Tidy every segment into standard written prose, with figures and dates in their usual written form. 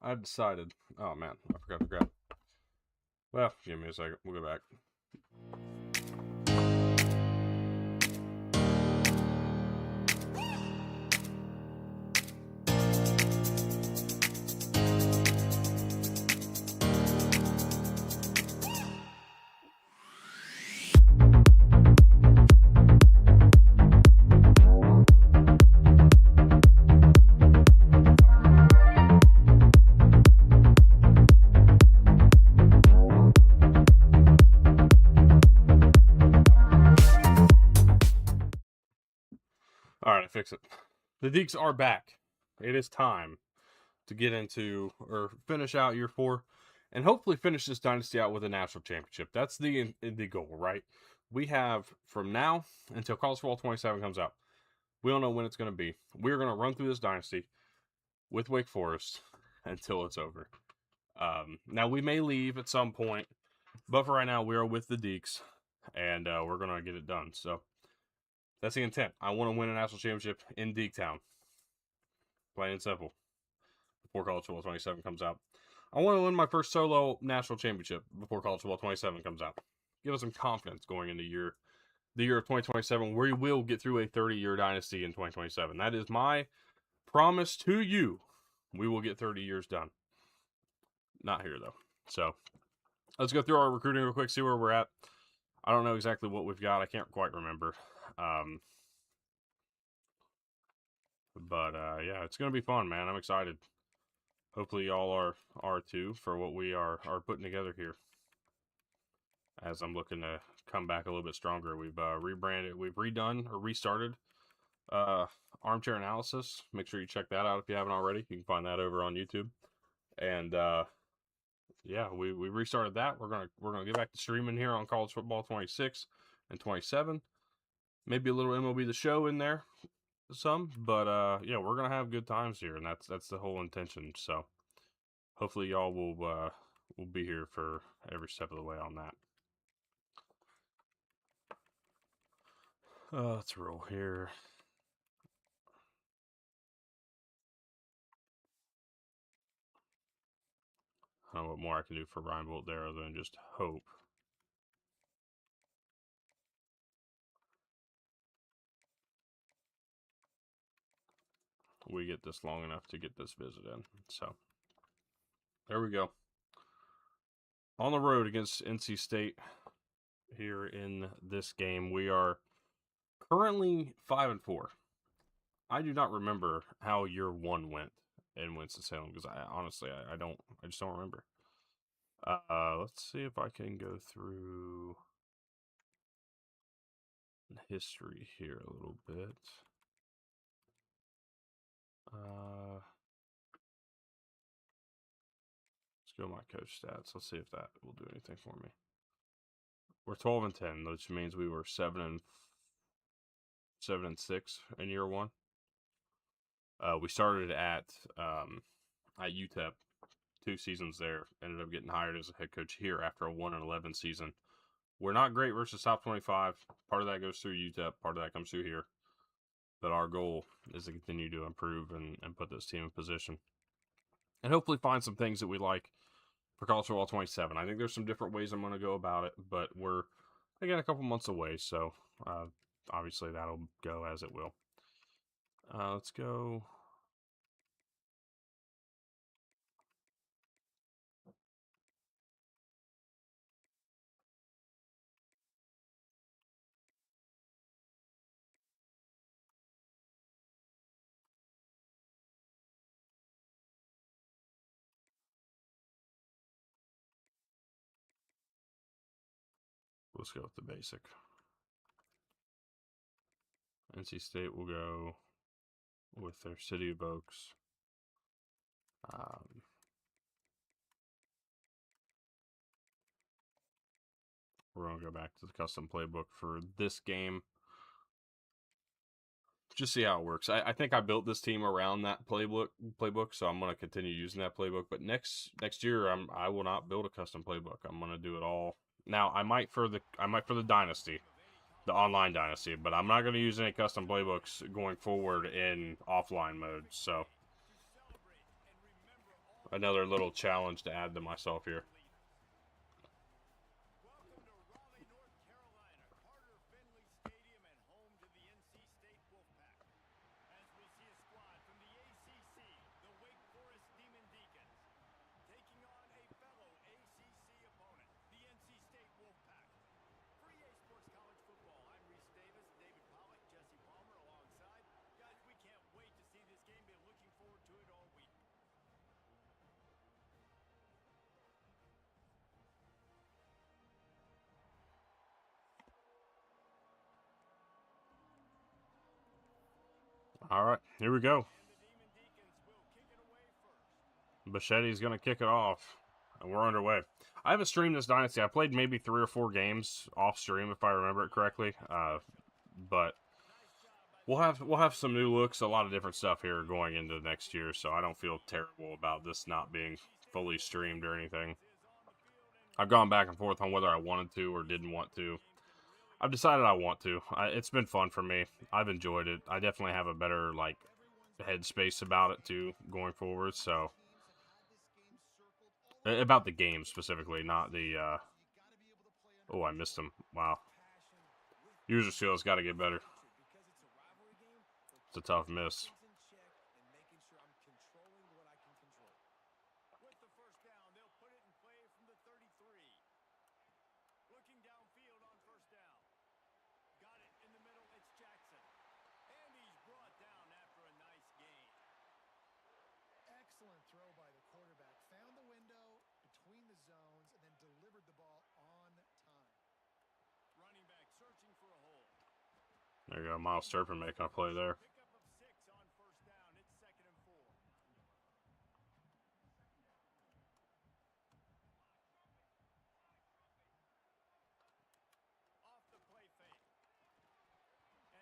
I've decided. Oh man, I forgot to grab. Well, give me a second. We'll go back. All right, I fix it. The Deeks are back. It is time to get into or finish out year 4, and hopefully finish this dynasty out with a national championship. That's the goal, right? We have from now until College Football 27 comes out. We don't know when it's going to be. We're going to run through this dynasty with Wake Forest until it's over. Now we may leave at some point, but for right now we are with the Deeks, and we're going to get it done. So that's the intent. I want to win a national championship in Deektown. Plain and simple. Before College Football 27 comes out. I want to win my first solo national championship before College Football 27 comes out. Give us some confidence going into the year of 2027. We will get through a 30-year dynasty in 2027. That is my promise to you. We will get 30 years done. Not here, though. So, let's go through our recruiting real quick, see where we're at. I don't know exactly what we've got. I can't quite remember. Yeah, it's going to be fun, man. I'm excited. Hopefully y'all are too for what we are putting together here. As I'm looking to come back a little bit stronger. We've rebranded, we've redone or restarted Armchair Analysis. Make sure you check that out if you haven't already. You can find that over on YouTube. And yeah, we restarted that. We're gonna get back to streaming here on College Football 26 and 27. Maybe a little MLB The Show in there, some, but yeah, we're gonna have good times here, and that's the whole intention. So hopefully y'all will be here for every step of the way on that. Let's roll here. I don't know what more I can do for Ryan Bolt there other than just hope. We get this long enough to get this visit in. So, there we go. On the road against NC State here in this game. We are currently 5-4. I do not remember how year 1 went in Winston-Salem because I just don't remember. Let's see if I can go through history here a little bit. Let's go my coach stats. Let's see if that will do anything for me. We're 12-10, which means we were 7-6 in year 1. We started at UTEP, 2 seasons there. Ended up getting hired as a head coach here after a 1-11 season. We're not great versus top 25. Part of that goes through UTEP. Part of that comes through here. But our goal is to continue to improve and put this team in position. And hopefully find some things that we like for College Football 27. I think there's some different ways I'm going to go about it. But we're, again, a couple months away. So, obviously, that'll go as it will. Let's go. Let's go with the basic. NC State will go with their City of Oaks. We're going to go back to the custom playbook for this game. Just see how it works. I think I built this team around that playbook, so I'm going to continue using that playbook. But next year, I will not build a custom playbook. I'm going to do it all. Now, I might for the Dynasty, the online Dynasty, but I'm not going to use any custom playbooks going forward in offline mode. So another little challenge to add to myself here. Welcome to Raleigh, North Carolina, Carter Finley Stadium and home to the NC State Wolfpack. As we'll see a squad from the ACC, the Wake Forest Demon Deacons, taking on a fellow ACC opponent, the NC State Wolfpack. For EA Sports College Football, I'm Reese Davis, David Pollack, Jesse Palmer alongside. Guys, we can't wait to see this game. Been looking forward to it all week. All right, here we go. And the Demon Deacons will kick it away first. Bichetti's going to kick it off, and we're underway. I haven't streamed this Dynasty. I played maybe 3 or 4 games off stream, if I remember it correctly. But we'll have some new looks, a lot of different stuff here going into next year, so I don't feel terrible about this not being fully streamed or anything. I've gone back and forth on whether I wanted to or didn't want to. I've decided I want to. It's been fun for me. I've enjoyed it. I definitely have a better like headspace about it too going forward. So about the game specifically, not the. Oh, I missed him. Wow. User skills got to get better. It's a tough miss. With the first down, they'll put it in play from the 33. Looking downfield on first down. Got it in the middle, it's Jackson. And he's brought down after a nice gain. Excellent throw by the quarterback. Found the window between the zones and then delivered the ball on time. Running back searching for a hole. There you go. Miles Turpin making a play there. Pickup of 6 on first down. It's 2nd and 4. Off the play fake.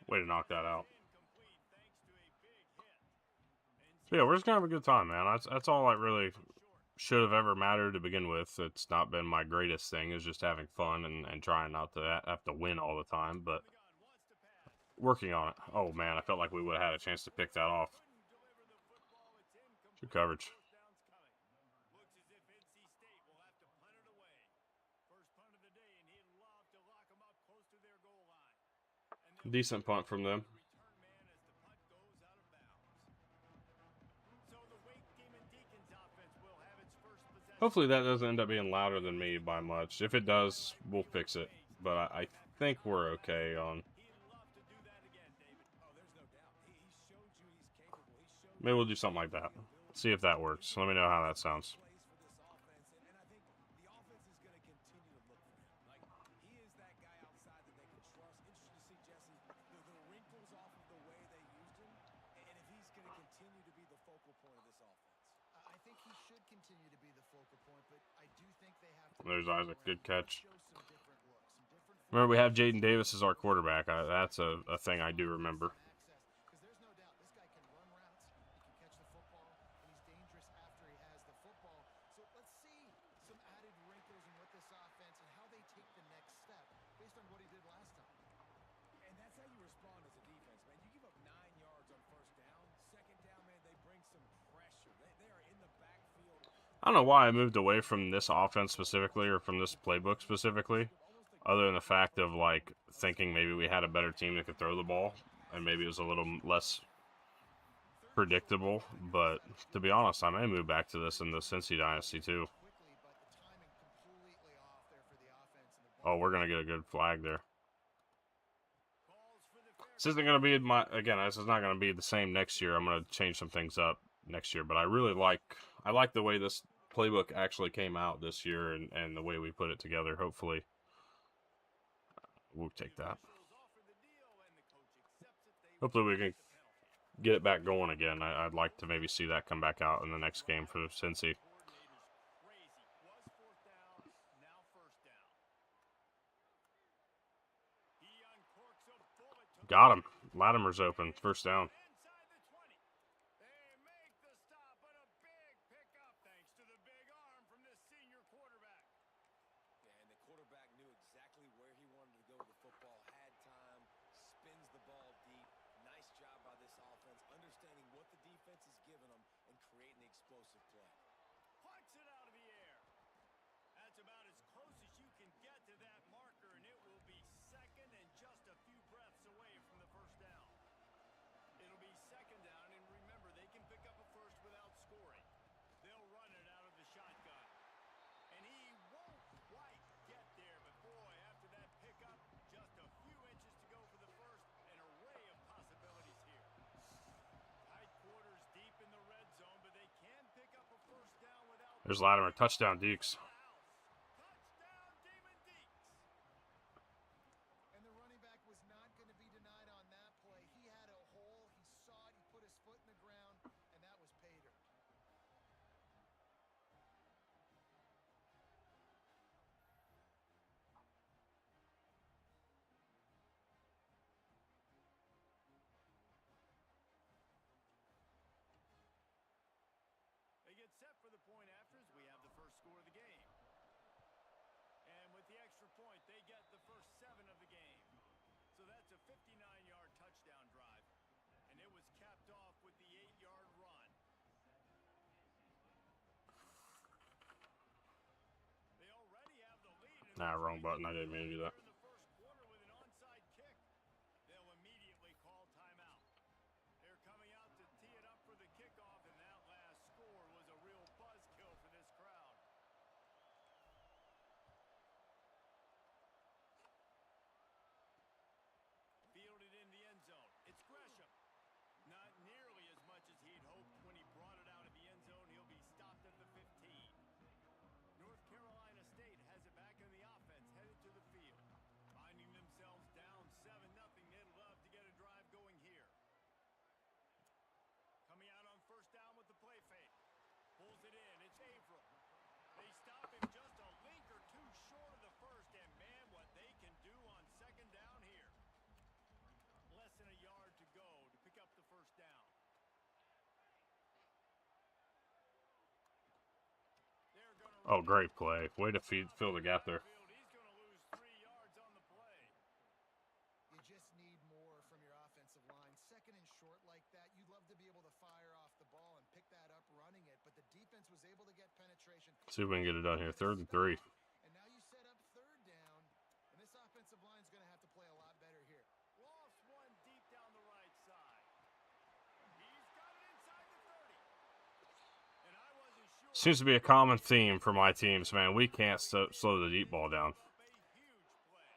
Way to knock that out. Incomplete thanks to a big hit. So yeah, we're just gonna have a good time, man. That's all that really should have ever mattered to begin with. It's not been my greatest thing. It's just having fun and trying not to have to win all the time, but working on it. Oh man, I felt like we would have had a chance to pick that off. Good coverage. Looks as if NC State will have to punt it away. First punt of the day, and he'd love to lock them up close to their goal line. And Decent punt from them. return man as the punt goes out of bounds. So the Wake Demon Deacons offense will have its first possession. Hopefully that doesn't end up being louder than me by much. If it does, we'll fix it. But I think we're okay on. He'd love to do that again, David. Oh, there's no doubt. He showed you he's capable. He showed Maybe we'll do something like that. See if that works. Let me know how that sounds. plays for this offense, and I think the offense is going to continue to look for him. Like, he is that guy outside that they can trust. Interesting to see, Jesse, the wrinkles off of the way they used him, and if he's going to continue to be the focal point of this offense. I think he should continue to be the focal point, but I do think they have to. There's Isaac. Good catch. Show some different looks, some different. Remember, we have Jaden Davis as our quarterback. That's a thing I do remember. Because there's no doubt this guy can run routes, he can catch the football, and he's dangerous after he has the football. So let's see some added wrinkles in what this offense and how they take the next step based on what he did last time. And that's how you respond as a defense, man. You give up 9 yards on first down. Second down, man, they bring some pressure. They are in the backfield. I don't know why I moved away from this offense specifically or from this playbook specifically, other than the fact of like thinking maybe we had a better team that could throw the ball and maybe it was a little less predictable. But to be honest, I may move back to this in the Cincy Dynasty too. Quickly, but the timing completely off there for the offense. And the Oh, we're gonna get a good flag there. Calls for the fair. This isn't gonna be this is not gonna be the same next year. I'm gonna change some things up next year, but I like the way this playbook actually came out this year and the way we put it together. Hopefully, we'll take that. Offer the deal, and the coach accepts it. They Hopefully, we can penalty. get it back going again. I'd like to maybe see that come back out in the next game for Cincy. Coordinators crazy. Was 4th down, now 1st down. He uncorks a bullet to Got him. Latimer's open. First down. inside the 20. They make the stop, but a big pickup thanks to the big arm from this senior quarterback. And the quarterback knew exactly where he wanted to go with the football, had time, spins the ball deep. Nice job by this offense, understanding what the defense is giving them and creating the explosive play. There's Latimer. Touchdown, Dukes. Touchdown, Demon Deeks. And the running back was not going to be denied on that play. He had a hole. He saw it. He put his foot in the ground, and that was pay dirt. They get set for the point afters. We have the first score of the game. And with the extra point, they get the first 7 of the game. So that's a 59-yard touchdown drive. And it was capped off with the 8-yard run. They already have the lead. Nah, wrong button. I didn't mean to do that. In the first quarter with an onside kick. They'll immediately call timeout. They're coming out to tee it up for the kickoff, and that last score was a real buzzkill for this crowd. Fielded in the end zone. It's Gresham. Not nearly as much as he'd hoped when he brought it out of the end zone. He'll be stopped at the 15. North Carolina State has it back in the offense, headed to the field. Finding themselves down 7-0, they'd love to get a drive going here. Coming out on first down with the play fake. Pulls it in. It's Averill. They stop him just a link or two short of the first, and man, what they can do on second down here. Less than a yard to go to pick up the first down. They're gonna Oh, great play. Way to fill the gap there. He's going to lose 3 yards on the play. You just need more from your offensive line. Second and short like that, you'd love to be able to fire off the ball and pick that up running it, but the defense was able to get penetration. See if we can get it done here. 3rd and 3. And now you set up third down, and this offensive line is going to have to play a lot better here. Lost one deep down the right side. He's got it inside the 30. And I wasn't sure. Seems to be a common theme for my teams, man. We can't slow the deep ball down. A huge play.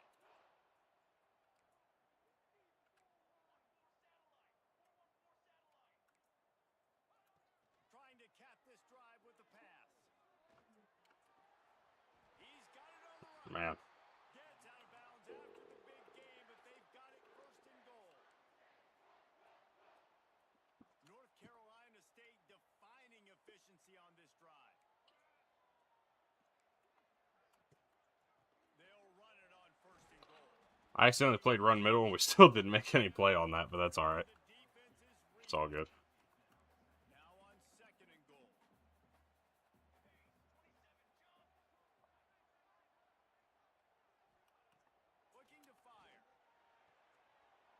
Trying to cap this drive with the pass. He's got it on the run. Man. Gets out of bounds after the big game, but they've got it first and goal. North Carolina State defining efficiency on this drive. They'll run it on first and goal. I accidentally played run middle, and we still didn't make any play on that, but that's all right. The defense is It's all good. now on second and goal. Looking to fire.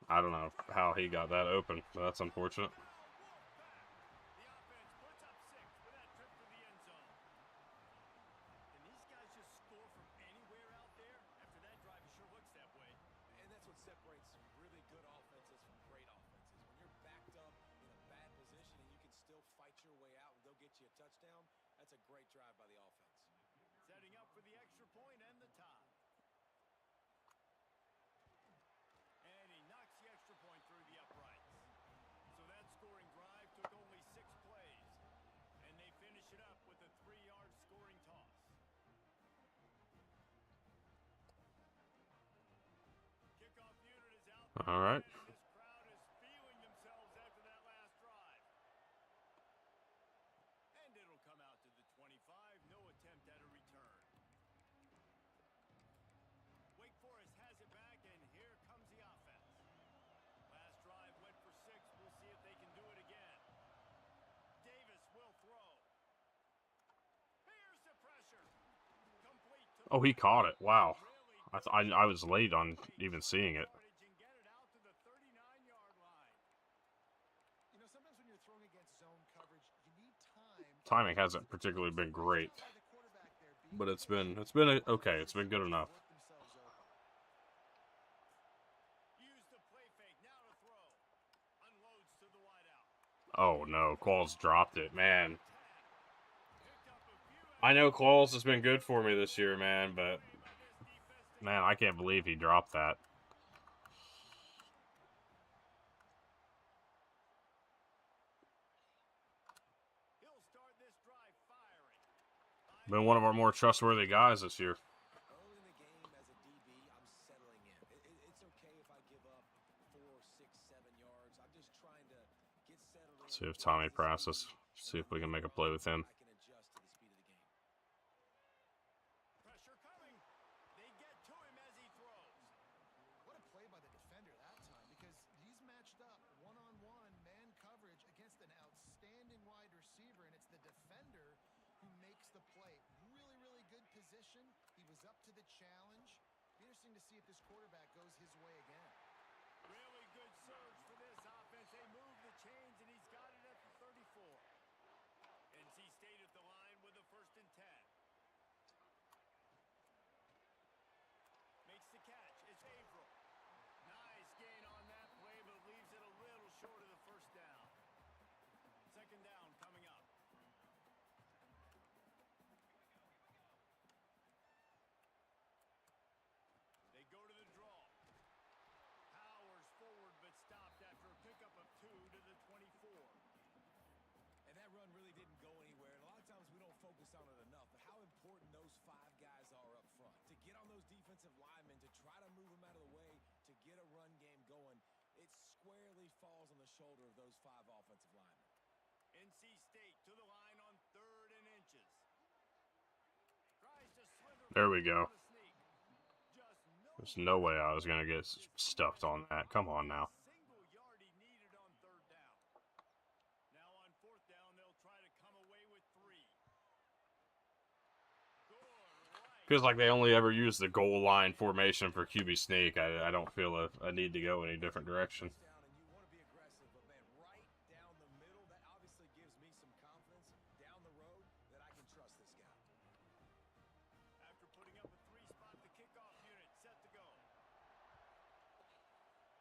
I don't know how he got that open, but that's unfortunate. The offense puts up 6 with that trip to the end zone. Can these guys just score from anywhere out there? After that drive, it sure looks that way. And that's what separates really good offenses from great offenses. When you're backed up in a bad position and you can still fight your way out and go get you a touchdown, that's a great drive by the offense. Setting up for the extra point and the tie. And he knocks the extra point through the uprights. So that scoring drive took only 6 plays. And they finish it up with a 3-yard scoring toss. Kickoff unit is out. All right. And this crowd is feeling themselves after that last drive. And it'll come out to the 25. No attempt at a return. Wake Forest has it back, and here comes the offense. Last drive went for 6. We'll see if they can do it again. Davis will throw. Here's the pressure. Complete to Oh, he caught it. Wow. really I was late on even seeing it. and get it out to the 39-yard line. You know, sometimes when you're throwing against zone coverage, you need time. Timing hasn't particularly been great, By the quarterback there, but it's been okay. It's been good enough. work themselves open. Use the play fake now to throw. Unloads to the wideout. Oh no, Qualls dropped it, man. Picked up a few. I know Qualls has been good for me this year, man, but man, I can't believe he dropped that. He'll start this drive firing. Been one of our more trustworthy guys this year. Early in the game as a DB, I'm settling in. It's okay if I give up 4, 6, 7 yards. I'm just trying to get settled in. See if Tommy passes. See if we can make a play with him. I can adjust to the speed of the game. Pressure coming. They get to him as he throws. What a play by the defender that time, because he's matched up one-on-one man coverage against an outstanding wide receiver, and it's the defender who makes the play. Really, really good position. He was up to the challenge. Be interesting to see if this quarterback goes his way again. Really good surge for this offense. They move the chains, and he's got it at the 34. NC State at the line with a 1st and 10. Makes the catch. It's Averill. Nice gain on that play, but leaves it a little short of the 1st down. 2nd down coming up. They go to the draw. Powers forward, but stopped after a pickup of 2 to the 24. And that run really didn't go anywhere. And a lot of times we don't focus on it enough, but how important those 5 guys are up front. To get on those defensive linemen, to try to move them out of the way, to get a run game going, it squarely falls on the shoulder of those 5 offensive linemen. NC State to the line on 3rd and inches. Tries to slither There we go. on the sneak. Just There's no way I was going to get stuffed on that. Come on now. single yard he needed on 3rd down. Now on 4th down, they'll try to come away with 3. Good right. Feels like they only ever use the goal line formation for QB sneak. I don't feel a need to go any different direction. Down, and you want to be aggressive, but man, right down the middle, that obviously gives me some confidence down the road that I can trust this guy. After putting up a 3 spot, the kickoff unit set to go.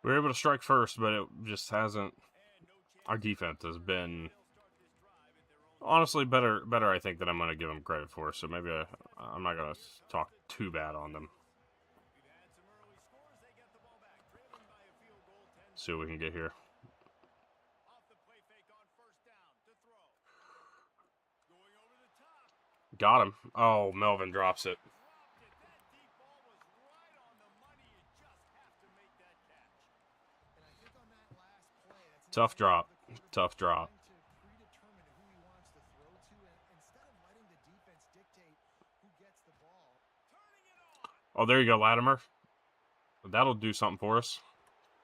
We were able to strike first, but it just hasn't. And no chance. Our defense has been They'll start this drive at their own. honestly better I think than I'm going to give them credit for. So maybe I'm not going to talk too bad on them. We've had some early scores. They get the ball back, trailing by a field goal, 10. See what we can get here. Off the play fake on 1st down to throw. Going over the top. Got him. Oh, Melvin drops it. Dropped it. That deep ball was right on the money. You just have to make that catch. And I think on that last play, that's an Tough example drop. of the quarterback Tough drop. trying to predetermine who he wants to throw to, and instead of letting the defense dictate who gets the ball. Turning it on. Oh, there you go, Latimer. That'll do something for us.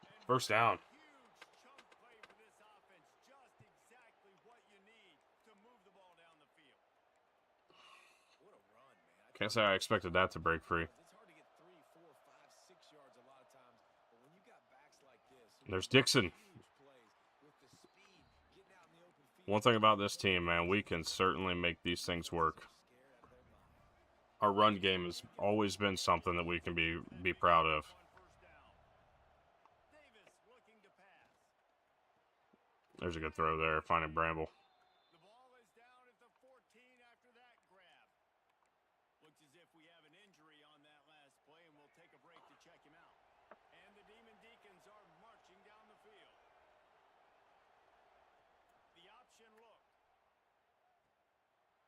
And 1st down. huge chunk play for this offense. Just exactly what you need to move the ball down the field. What a run, man. Can't say I expected that to break free. It's hard to get 3, 4, 5, 6 yards a lot of times, but when you got backs like this, There's Dixon. huge plays with the speed, getting out in the open field. One thing about this team, man, we can certainly make these things work. Scared out of their mind. Our run game has always been something that we can be proud of. On 1st down. Davis looking to pass. There's a good throw there, finding Bramble. The ball is down at the 14 after that grab. Looks as if we have an injury on that last play, and we'll take a break to check him out. And the Demon Deacons are marching down the field. The option look.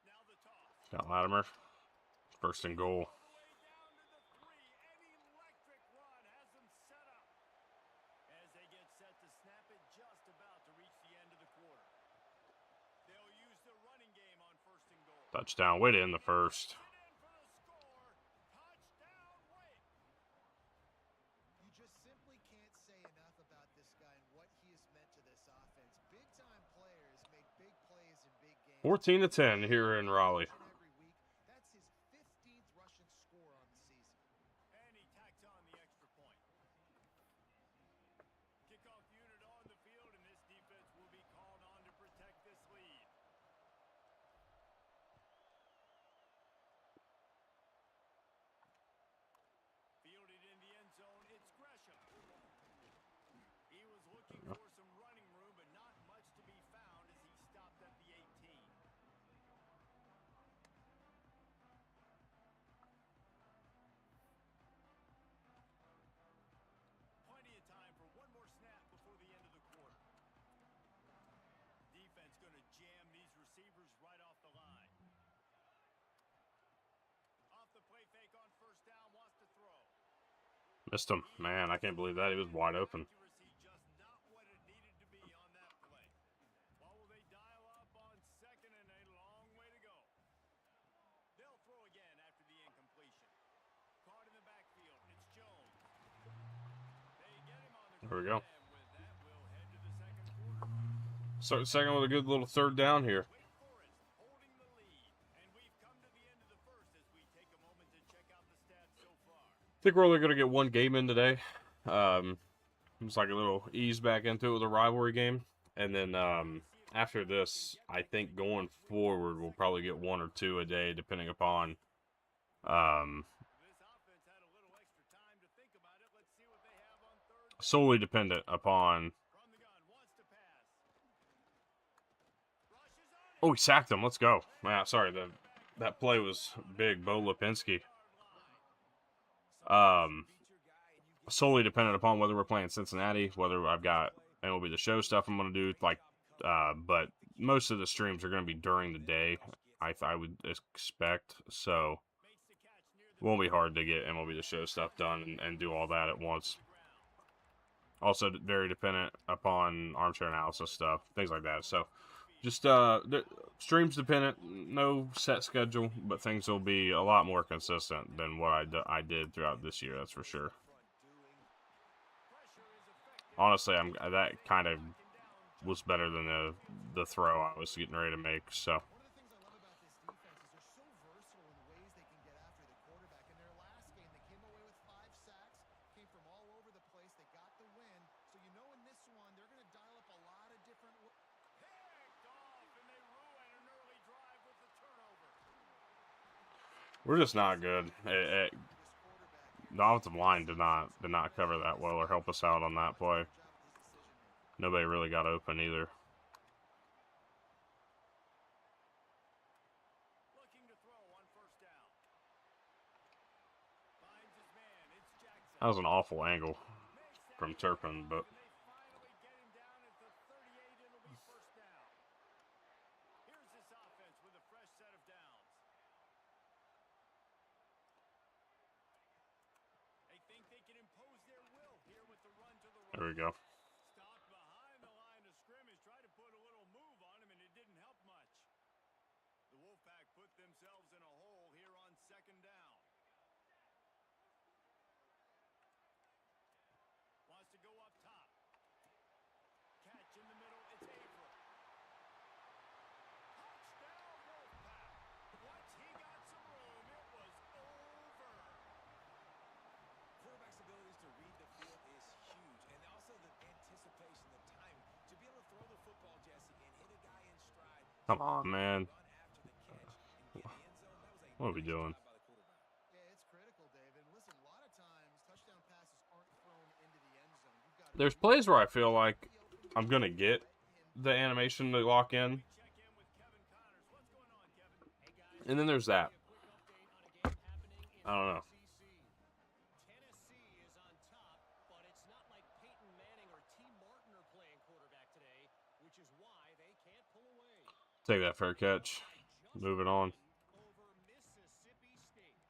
Now the toss. Got Latimer. 1st and goal. All the way down to the 3. An electric run has them set up. As they get set to snap it, just about to reach the end of the quarter. They'll use the running game on 1st and goal. Touchdown. Way to end the first. Sit in for the score. Touchdown, Wake. You just simply can't say enough about this guy and what he has meant to this offense. Big-time players make big plays in big games. 14 to 10 here in Raleigh. Each and every week. That's his 15th rushing score on the season. And he tacks on the extra point. Kickoff unit on the field, and this defense will be called on to protect this lead. Fielded in the end zone, it's Gresham. He was looking for some running room, but not much to be found as he stopped at the 18. Missed him. Man, I can't believe that. He was wide open. Accuracy just not what it needed to be on that play. What will they dial up on second and a long way to go? They'll throw again after the incompletion. Caught in the backfield. It's Jones. They get him on the There we ground, go. and with that, we'll head to the second quarter. Start second with a good little third down here. Wake Forest holding the lead, and we've come to the end of the first as we take a moment to check out the stats so far. I think we're only going to get one game in today. It's like a little ease back into it with a rivalry game. And then after this, I think going forward, we'll probably get one or two a day, depending upon This offense had a little extra time to think about it. Let's see what they have on third down. solely dependent upon. From the gun, wants to pass. Rushes on it. Oh, he sacked him. Let's go. Sorry, that play was big. Bo Lipinski. Solely dependent upon whether we're playing Cincinnati, whether I've got MLB The Show stuff I'm going to do, but most of the streams are going to be during the day, I would expect, so it won't be hard to get MLB The Show stuff done and do all that at once. Also, very dependent upon armchair analysis stuff, things like that, so just streams dependent, no set schedule, but things will be a lot more consistent than what I did throughout this year, that's for sure. Honestly, that kind of was better than the throw I was getting ready to make. So. One of the things I love about this defense is they're so versatile in the ways they can get after the quarterback. In their last game, they came away with 5 sacks, came from all over the place. They got the win. So you know in this one, they're going to dial up a lot of different... Picked off, and they ruin an early drive with the turnover. We're just not good. The offensive line did not cover that well or help us out on that play. Nobody really got open either. Looking to throw on first down. Finds his man. It's Jackson. That was an awful angle from Turpin, but They finally get him down at the 38. It'll be first down. Here's this offense with a fresh set of downs. They think they can impose their will here with the run to the right. there we go. Stopped behind the line of scrimmage. Tried to put a little move on him, and it didn't help much. The Wolfpack put themselves in a hole here on second down. Wants to go up top. Catch in the middle. It's April. Touchdown, Wolfpack. Once he got some room, it was over. Quarterback's abilities to read the field is huge, and also the anticipation, the timing, to be able to throw the football, Jesse, and hit a guy in stride. Come on, man. Run after the catch and get the end zone. That was a What are we nice doing? job by the quarterback. Yeah, it's critical, David. Listen, a lot of times, touchdown passes aren't thrown into the end zone. You've got to There's plays where I feel like I'm gonna get the animation to lock in, Check in with Kevin Connors. What's going on, Kevin? and then there's that. I don't know. Tennessee is on top, but it's not like Peyton Manning or T. Martin are playing quarterback today, which is why they can't pull away. Take that fair catch. Moving on. Over Mississippi State.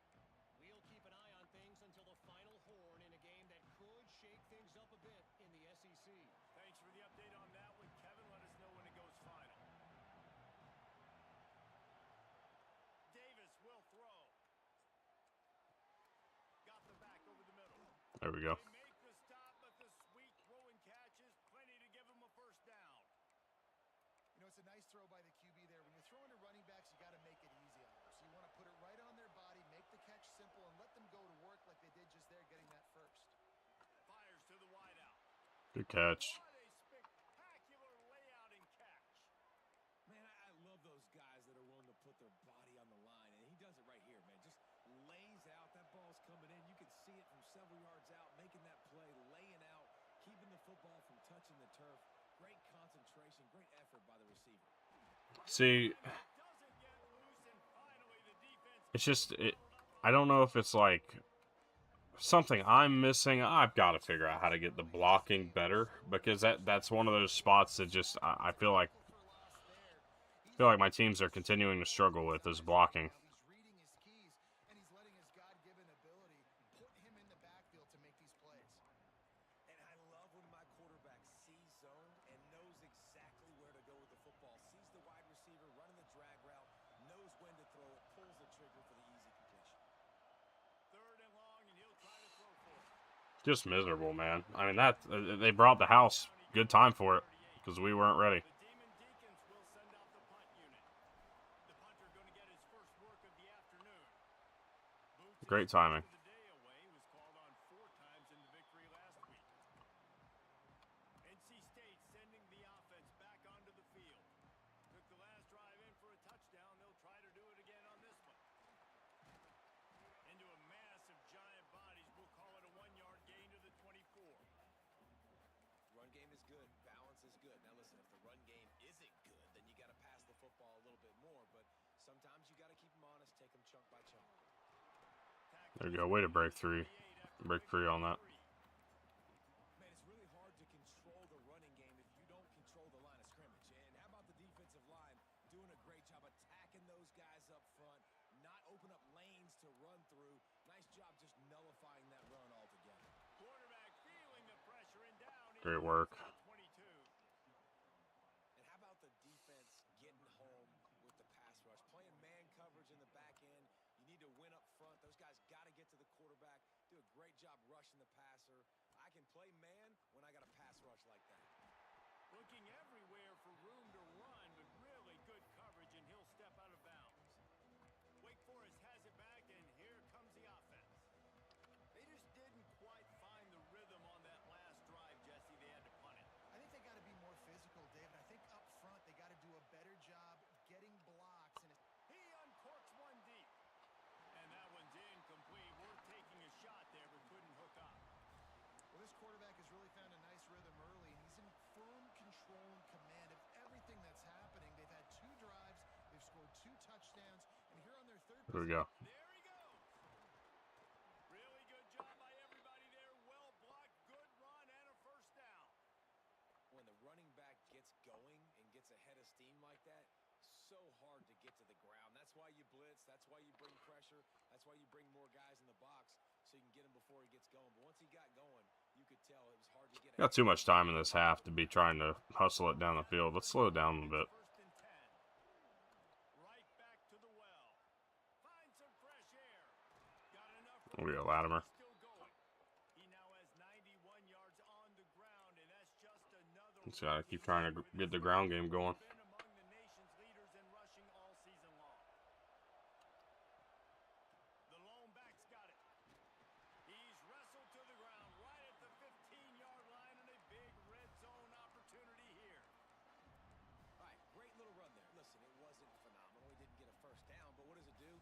We'll keep an eye on things until the final horn in a game that could shake things up a bit in the SEC. Thanks for the update on that one, Kevin. Let us know when it goes final. Davis will throw. Got the back over the middle. There we go. They make the stop, but the sweet throwing catches plenty to give him a first down. You know, it's a nice throw by the QB there. When you're throwing to running backs, you got to make it easy on them. So you want to put it right on their body, make the catch simple, and let them go to work like they did just there, getting that first. Fires to the wideout. Good catch. What a spectacular layout and catch. Man, I love those guys that are willing to put their body on the line, and he does it right here, man. Just lays out. That ball's coming in. You can see it from several yards out, making that play, laying out, keeping the football from touching the turf. Great concentration, great effort by the receiver. See, Doesn't get loose, and finally the defense. it's just I don't know if it's like something I'm missing. I've got to figure out how to get the blocking better, because that's one of those spots that just I feel like my teams are continuing to struggle with is blocking. He's reading his keys, and he's letting his God-given ability put him in the backfield to make these zoned and knows exactly where to go with the football. Sees the wide receiver running the drag route, knows when to throw it, pulls the trigger for the easy completion. 3rd and long, and he'll try to throw for it. Just miserable, man. I mean, that they brought the house. Good time for it because we weren't ready. The Demon Deacons will send out the punt unit. The punter going to get his first work of the afternoon. Boots' Great first timing. of the day away was called on 4 times in the victory last week. NC State sending the offense back onto the field. Took the last drive in for a touchdown. They'll try to do it again on this one. Into a mass of giant bodies. We'll call it a 1-yard gain to the 24. Run game is good. Balance is good. Now listen, if the run game isn't good, then you got to pass the football a little bit more. But sometimes you got to keep them honest, take them chunk by chunk. There you go. Way to break free on that. Man, it's really hard to control the running game if you don't control the line of scrimmage. And how about the defensive line doing a great job attacking those guys up front, not open up lanes to run through. Nice job just nullifying that run altogether. Quarterback feeling the pressure and down. Great work. 22. And how about the defense getting home with the pass rush? Playing man coverage in the back end. You need to win up front. Those guys got to get to the quarterback. Do a great job rushing the passer. I can play man when I got a pass rush like that. Looking everywhere for room to run, but really good coverage, and he'll step out of bounds. Wake Forest has it back, and here comes the offense. They just didn't quite find the rhythm on that last drive, Jesse. They had to punt it. I think they got to be more physical, David. I think up front they got to do a better job getting blocks. And He uncorks one deep. And that one's incomplete. Worth taking a shot there, but couldn't hook up. well, this quarterback has really found a nice rhythm early, and he's in firm control and command of everything that's happening. They've had 2 drives. They've scored 2 touchdowns. And here on their 3rd There we go. There he goes. Really good job by everybody there. Well blocked, good run, and a first down. When the running back gets going and gets ahead of steam like that, so hard to get to the ground. That's why you blitz. That's why you bring pressure. That's why you bring more guys in the box so you can get him before he gets going. But once he got going, you could tell it was hard to get Got too much time in this half to be trying to hustle it down the field. Let's slow it down a little bit. 1st and 10. Right back to the well. Find some fresh air. Got enough for We got Latimer. Still going. He now has 91 yards on the ground, and that's just another. Just gotta keep trying to get the ground game going. Been among the nation's leaders in rushing all season long. The lone back's got it. He's wrestled to the ground right at the 15-yard line, and a big red zone opportunity here. All right, great little run there. Listen, it wasn't phenomenal. He didn't get a first down, but what does it do?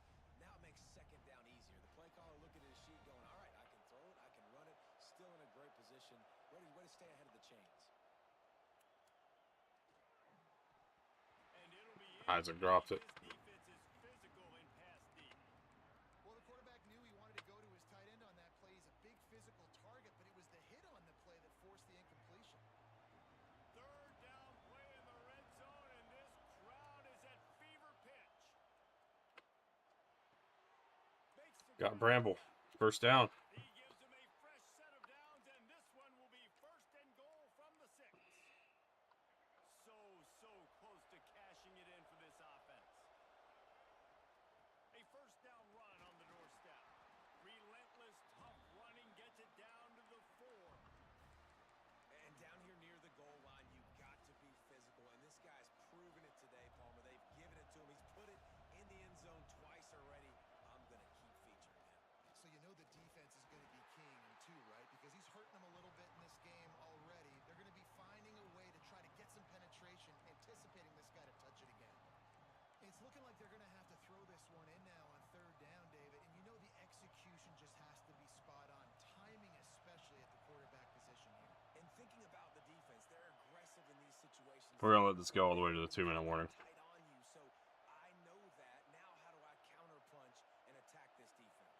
Now it makes 2nd down easier. The play caller looking at his sheet going, all right, I can throw it, I can run it. Still in a great position. Ready to stay ahead of the chains. And it'll be Isaac dropped it. This defense is physical and pass deep. well, the quarterback knew he wanted to go to his tight end on that play. He's a big physical target, but it was the hit on the play that forced the incompletion. 3rd down play in the red zone, and this crowd is at fever pitch. Makes the Got crowd Bramble. laugh. First down. He gives them a fresh set of downs, and this one will be 1st and goal from the 6. So close to cashing it in for this offense. A 1st down run on the doorstep. Relentless, tough running gets it down to the 4. And down here near the goal line, you've got to be physical. And this guy's proven it today, Palmer. They've given it to him. He's put it in the end zone twice already. I'm going to keep featuring him. So you know the defense is going to be king too, right? Because he's hurting them a little bit in this game already. They're going to be finding a way to try to get some penetration, anticipating this guy to touch it again. It's looking like they're going to have to throw this one in now on 3rd down, David. And you know the execution just has to be spot on. Timing especially at the quarterback position here. And thinking about the defense, they're aggressive in these situations. We're gonna let this go all the way to the 2-minute warning. Tight on you, so I know that. Now how do I counterpunch and attack this defense?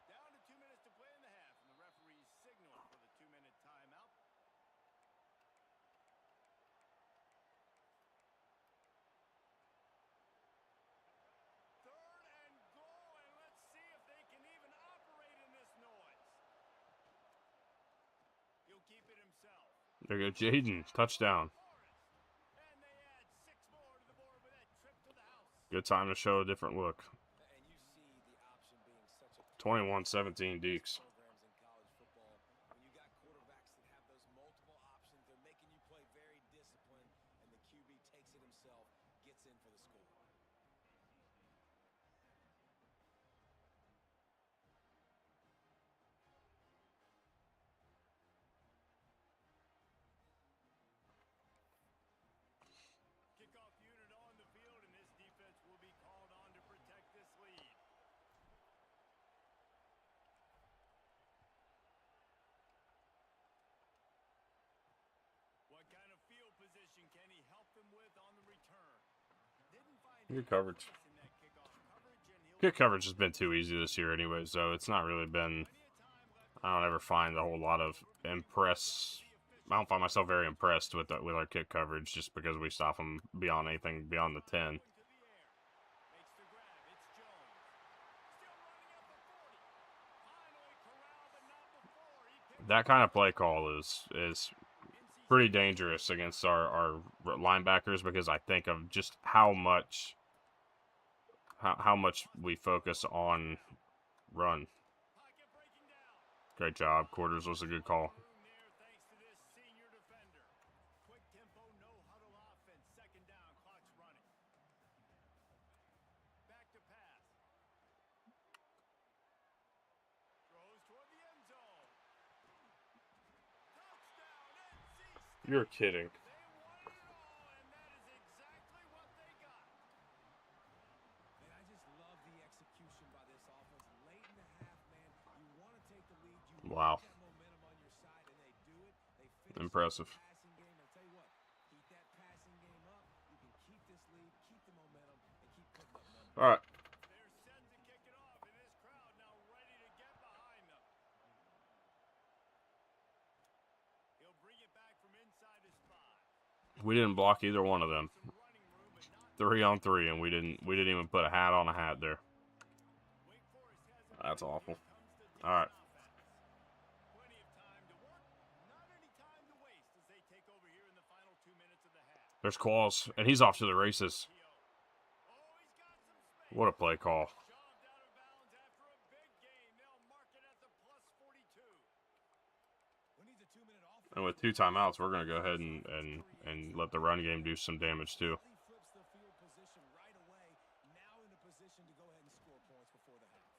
Down to 2 minutes to play in the half, and the referee's signal for the 2-minute timeout. Third and goal, and let's see if they can even operate in this noise. He'll keep There you go, Jaden. Touchdown. And they add 6 more to the board with that trip to the house. Good time to show a different look. And you see the option being such a 21-17 Deeks. programs in college football. When you got quarterbacks that have those multiple options, they're making you play very disciplined, and the QB takes it himself, gets in for the score. Kickoff unit on the field, and this defense will be called on to protect this lead. What kind of field position can he help them with on the return? Didn't find Good any coverage. space in that kickoff coverage, and he'll Kick coverage has been too easy this year anyway, so it's not really been... plenty of time left. I don't ever find a whole lot of I don't find myself very impressed with our kick coverage just because we stop them beyond anything beyond the 10. Into the air. Makes the grab. It's Jones. Still running at the 40. Finally corralled, but not before. He picked That kind of play call is pretty dangerous against our linebackers because I think of just how much we focus on run. pocket breaking down. Great job. Quarters was a good call. Room there thanks to this senior defender. Quick tempo, no huddle offense. Second down, clock's running. Back to pass. Throws toward the end zone. Touchdown, NC State. You're kidding. They wanted it all, and that is exactly what they got. Man, I just love the execution by this offense. Late in the half, man, you want to take the lead. You Wow. want that momentum on your side, and they do it. They finish Impressive. the passing game. I'll tell you what, keep that passing game up. You can keep this lead, keep the momentum, and keep putting up numbers. All right. They're set to kick it off, and this crowd now ready to get behind them. He'll bring it back from inside his spot. We didn't block either one of them. Some running room, but not 3 on 3, and we didn't even put a hat on a hat there. Wake Forest has it. That's Here awful. comes the All right. defense. Plenty of time to work, not any time to waste as they take over here in the final 2 minutes of the half. There's Qualls, and he's off to the races. Keogh. Oh, he's got some space. What a play call. Shoved out of bounds after a big game. They'll mark it at the plus 42. Who needs a 2-minute offense? And with 2 timeouts, we're going to go ahead and let the run game do some damage too. He flips the field position right away. Now in a position to go ahead and score points before the half.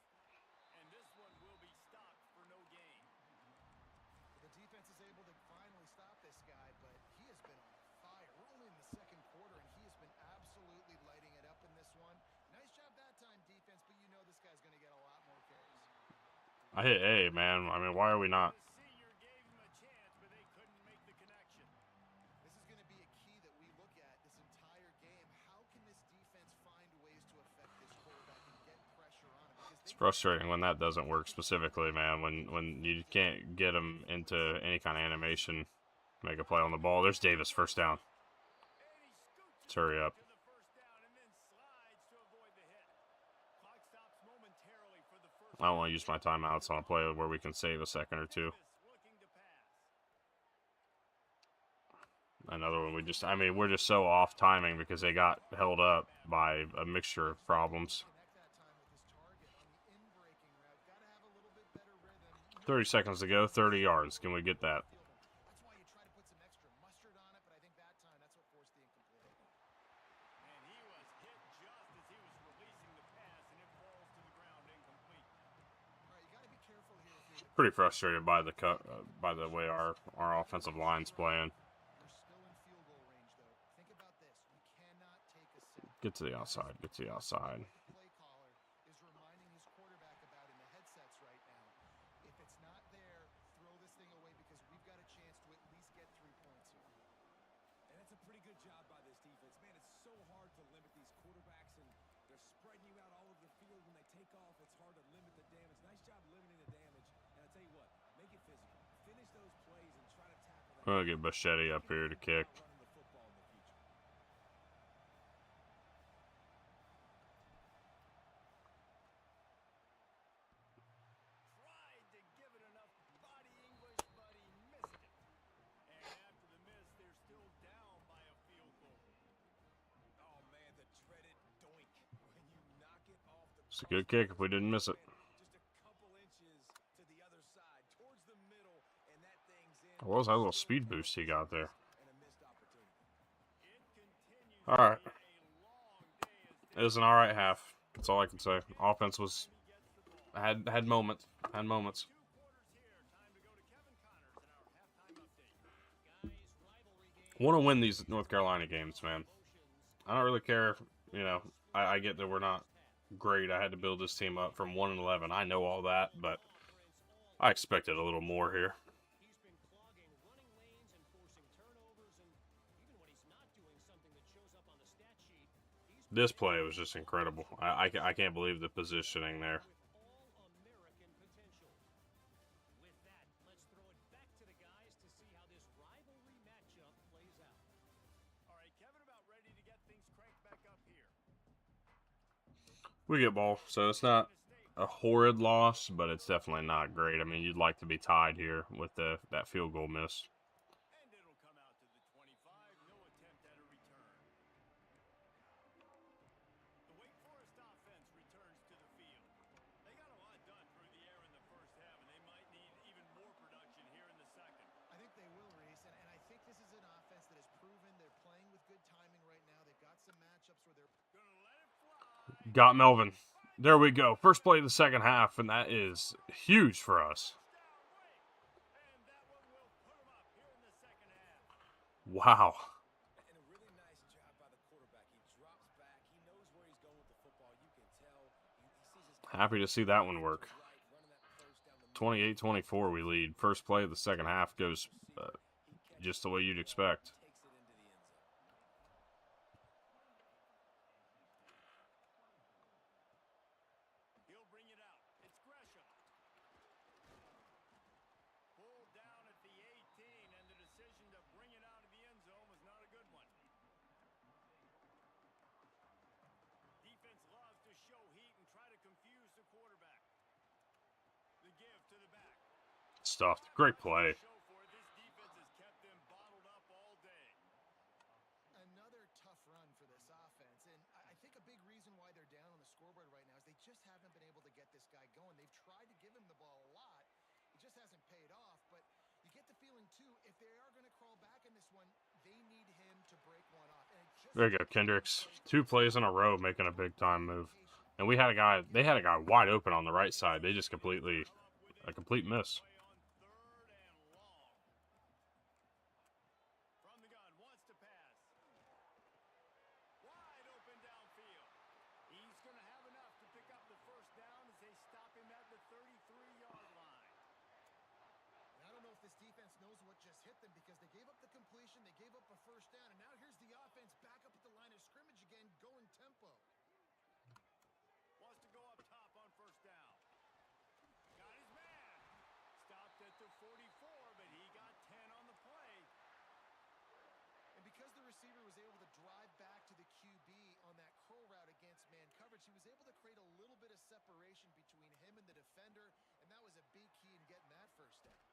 And this one will be stopped for no gain. The defense is able to finally stop this guy, but he has been on fire. We're only in the second quarter, and he has been absolutely lighting it up in this one. Nice job that time, defense, but you know this guy's going to get a lot more carries. I hit A, man. I mean, why are we not? The senior gave him a chance, but they couldn't make the connection. This is going to be a key that we look at this entire game. How can this defense find ways to affect this quarterback and get pressure on him? Because It's frustrating when that doesn't work specifically, man. When you can't get them into any kind of animation, make a play on the ball. There's Davis, first down. And he scoots Let's hurry up. to the first down and then slides to avoid the hit. Clock stops momentarily for the first. I don't want to use my timeouts on a play where we can save a second or two. Davis looking to pass. Another one we're just so off timing because they got held up by a mixture of problems. connect that time with his target on the in-breaking route. Got to have a little bit better rhythm. 30 seconds to go, 30 yards. Can we get that? That's why you try to put some extra mustard on it, but I think that time that's what forced the incomplete. And he was hit just as he was releasing the pass, and it falls to the ground incomplete. All right, you got to be careful here if you're Pretty frustrated by the way our offensive line's playing. You're still in field goal range, though. Think about this. You cannot take a sack. Get to the outside. Get to the outside. The play caller is reminding his quarterback about in the headsets right now. If it's not there, throw this thing away because we've got a chance to at least get 3 points here. And it's a pretty good job by this defense. Man, it's so hard to limit these quarterbacks, and they're spreading you out all over the field. When they take off, it's hard to limit the damage. Nice job limiting the damage. And I tell you what, make it physical. Finish those plays and try to tackle that. I'm gonna get Bichetti up here to kick. Running the football in the future. Tried to give it enough body English, but he missed it. And after It's a good kick if we didn't miss it. Just a couple inches to the other side, towards the middle, and that thing's in. What was that little speed boost he got there? And a missed opportunity. It continues All right. to be a long day as It was an all right half. That's all I can say. Offense was had moments. Had moments. 2 quarters here. Time to go to Kevin Connors in our halftime update. Guys, rivalry game. Want to win these North Carolina games, man. I don't really care. You know, I get that we're not great. I had to build this team up from 1-11. I know all that, but I expected a little more here. He's been clogging running lanes and forcing turnovers, and even when he's not doing something that shows up on the stat sheet, he's This play was just incredible. I can't believe the positioning there. with all-American potential. With that, let's throw it back to the guys to see how this rivalry matchup plays out. All right, Kevin, about ready to get things cranked back up here. We get ball, so it's not a horrid loss, but it's definitely not great. I mean, you'd like to be tied here with that field goal miss. And it'll come out to the 25. No attempt at a return. The Wake Forest offense returns to the field. They got a lot done through the air in the first half, and they might need even more production here in the second. I think they will, Reese, and I think this is an offense that has proven they're playing with good timing right now. They've got some matchups where they're Gonna let it fly. Got Melvin. There we go. First play of the second half, and that is huge for us. And that one will put them up here in the second half. Wow. And a really nice job by the quarterback. He drops back. He knows where he's going with the football. You can tell. He sees his Happy to see that one work. right, running that first down the middle. 28-24 we lead. First play of the second half goes just the way you'd expect. Takes it into the end zone. He'll bring it out. It's Gresham. Pulled down at the 18, and the decision to bring it out of the end zone was not a good one. Defense loves to show heat and try to confuse the quarterback. The give to the back. Stuffed. Great play. Show for it. This defense has kept them bottled up all day. another tough run for this offense. And I think a big reason why they're down on the scoreboard right now is they just haven't been able to get this guy going. They've tried to give him the ball a lot. It just hasn't paid off. But you get the feeling, too, if they are going to crawl back in this one, they need him to break one off. And it just There you go, Kendricks. 2 plays in a row making a big time move. And they had a guy wide open on the right side. They just a complete miss. Play on 3rd and long. From the gun, wants to pass. Wide open downfield. He's going to have enough to pick up the first down as they stop him at the 33-yard line. And I don't know if this defense knows what just hit them because they gave up the completion, they gave up a first down, and now here's the offense back up at the line of scrimmage again, going tempo. Wants to go up top on first down. Got his man. Stopped at the 44, but he got 10 on the play. And because the receiver was able to drive back to the QB on that curl route against man coverage, he was able to create a little bit of separation between him and the defender, and that was a big key in getting that first down.